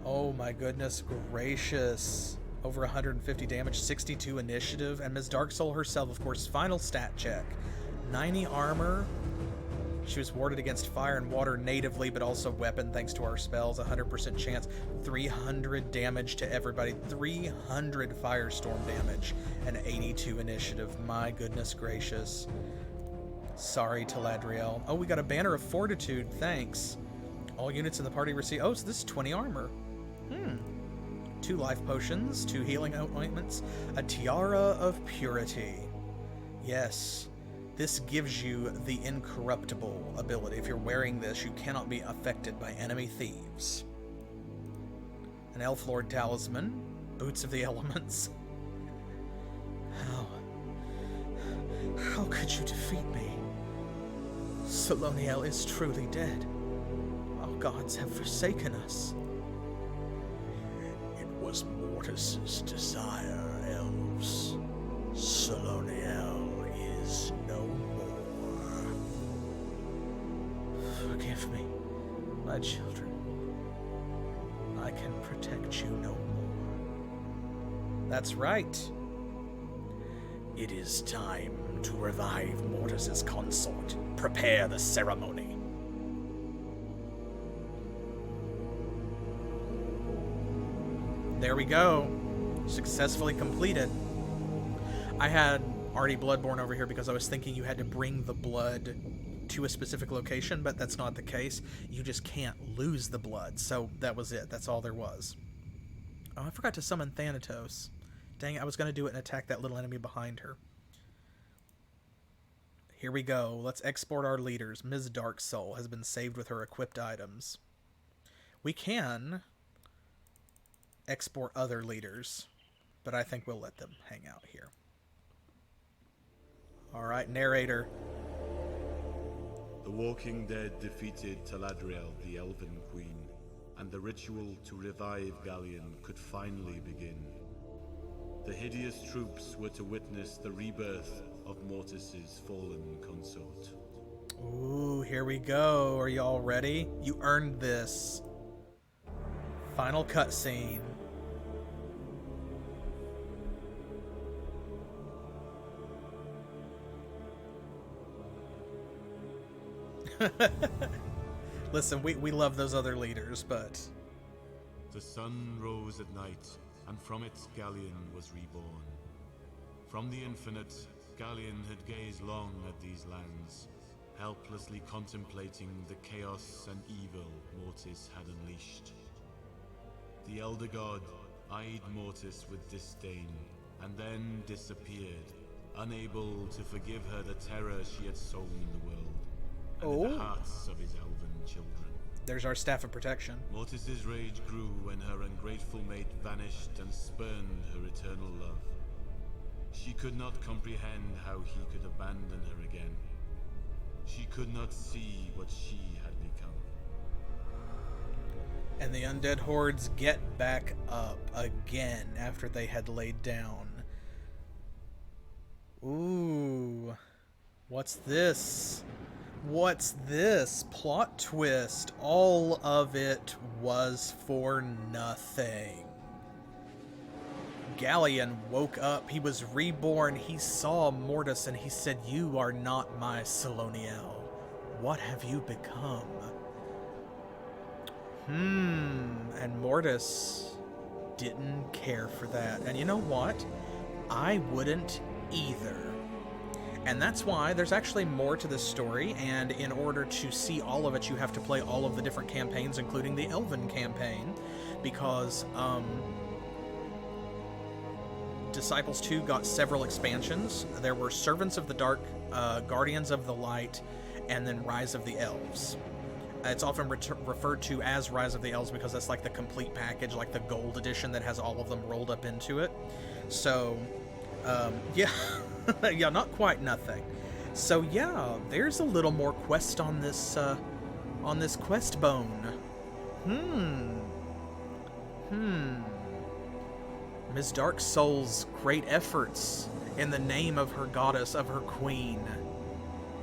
Oh my goodness gracious. Over 150 damage, 62 initiative, and Ms. Darksoul herself, of course, final stat check. 90 armor. She was warded against fire and water natively, but also weapon thanks to our spells. 100% chance. 300 damage to everybody. 300 firestorm damage and 82 initiative. My goodness gracious. Sorry, Taladrielle. Oh, we got a banner of fortitude. Thanks. All units in the party receive... Oh, so this is 20 armor. 2 life potions, 2 healing ointments, a tiara of purity. Yes. This gives you the incorruptible ability. If you're wearing this, you cannot be affected by enemy thieves. An Elf Lord Talisman, Boots of the Elements. How could you defeat me? Soloniel is truly dead. Our gods have forsaken us. It was Mortis's desire, elves. Soloniel is no more. Forgive me, my children. I can protect you no more. That's right. It is time to revive Mortis's consort. Prepare the ceremony. There we go. Successfully completed. I had already Bloodborne over here because I was thinking you had to bring the blood to a specific location, but that's not the case. You just can't lose the blood. So that was it. That's all there was. Oh, I forgot to summon Thanatos. Dang it, I was going to do it and attack that little enemy behind her. Here we go. Let's export our leaders. Ms. Darksoul has been saved with her equipped items. We can export other leaders, but I think we'll let them hang out here. Alright, narrator. The Walking Dead defeated Taladrielle, the Elven Queen, and the ritual to revive Galleon could finally begin. The hideous troops were to witness the rebirth of Mortis's fallen consort. Ooh, here we go. Are y'all ready? You earned this. Final cutscene. Listen, we love those other leaders, but... The sun rose at night, and from it Galleon was reborn. From the infinite, Galleon had gazed long at these lands, helplessly contemplating the chaos and evil Mortis had unleashed. The Elder God eyed Mortis with disdain, and then disappeared, unable to forgive her the terror she had sown in the world, and in the hearts of his elven children. There's our staff of protection. Mortis's rage grew when her ungrateful mate vanished and spurned her eternal love. She could not comprehend how he could abandon her again. She could not see what she had become. And the undead hordes get back up again after they had laid down. Ooh. What's this? What's this? Plot twist. All of it was for nothing. Galleon woke up. He was reborn. He saw Mortis and he said, "You are not my Saloniel. What have you become?" And Mortis didn't care for that. And you know what? I wouldn't either. And that's why there's actually more to this story, and in order to see all of it, you have to play all of the different campaigns, including the Elven campaign, because Disciples 2 got several expansions. There were Servants of the Dark, Guardians of the Light, and then Rise of the Elves. It's often referred to as Rise of the Elves because that's like the complete package, like the gold edition that has all of them rolled up into it. So, yeah. Yeah, not quite nothing. So yeah, there's a little more quest on this quest bone. Ms. Darksoul's great efforts in the name of her goddess, of her queen.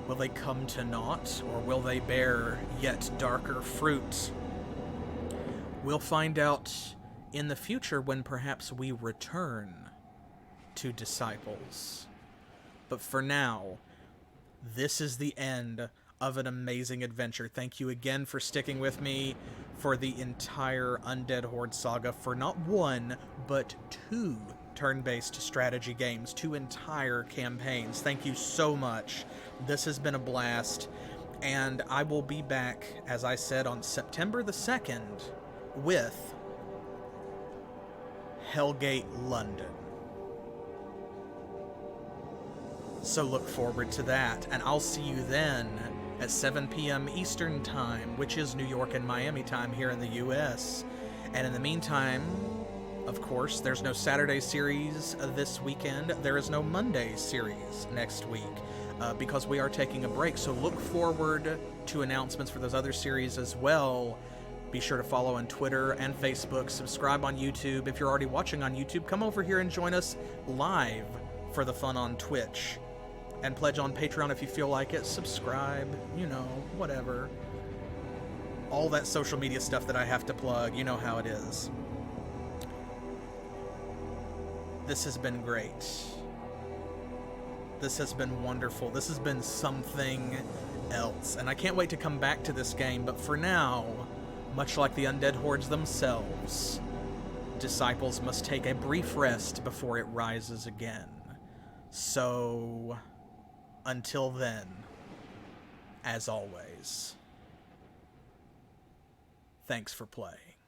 Will they come to naught, or will they bear yet darker fruit? We'll find out in the future when perhaps we return to Disciples. But for now, this is the end of an amazing adventure. Thank you again for sticking with me for the entire Undead Horde saga, for not one, but 2 turn-based strategy games, 2 entire campaigns. Thank you so much. This has been a blast, and I will be back, as I said, on September the 2nd with Hellgate London. So look forward to that, and I'll see you then at 7 p.m. Eastern Time, which is New York and Miami time here in the U.S. And in the meantime, of course, there's no Saturday series this weekend. There is no Monday series next week because we are taking a break. So look forward to announcements for those other series as well. Be sure to follow on Twitter and Facebook. Subscribe on YouTube. If you're already watching on YouTube, come over here and join us live for the fun on Twitch. And pledge on Patreon if you feel like it. Subscribe, you know, whatever. All that social media stuff that I have to plug, you know how it is. This has been great. This has been wonderful. This has been something else. And I can't wait to come back to this game, but for now, much like the undead hordes themselves, Disciples must take a brief rest before it rises again. So, until then, as always, thanks for playing.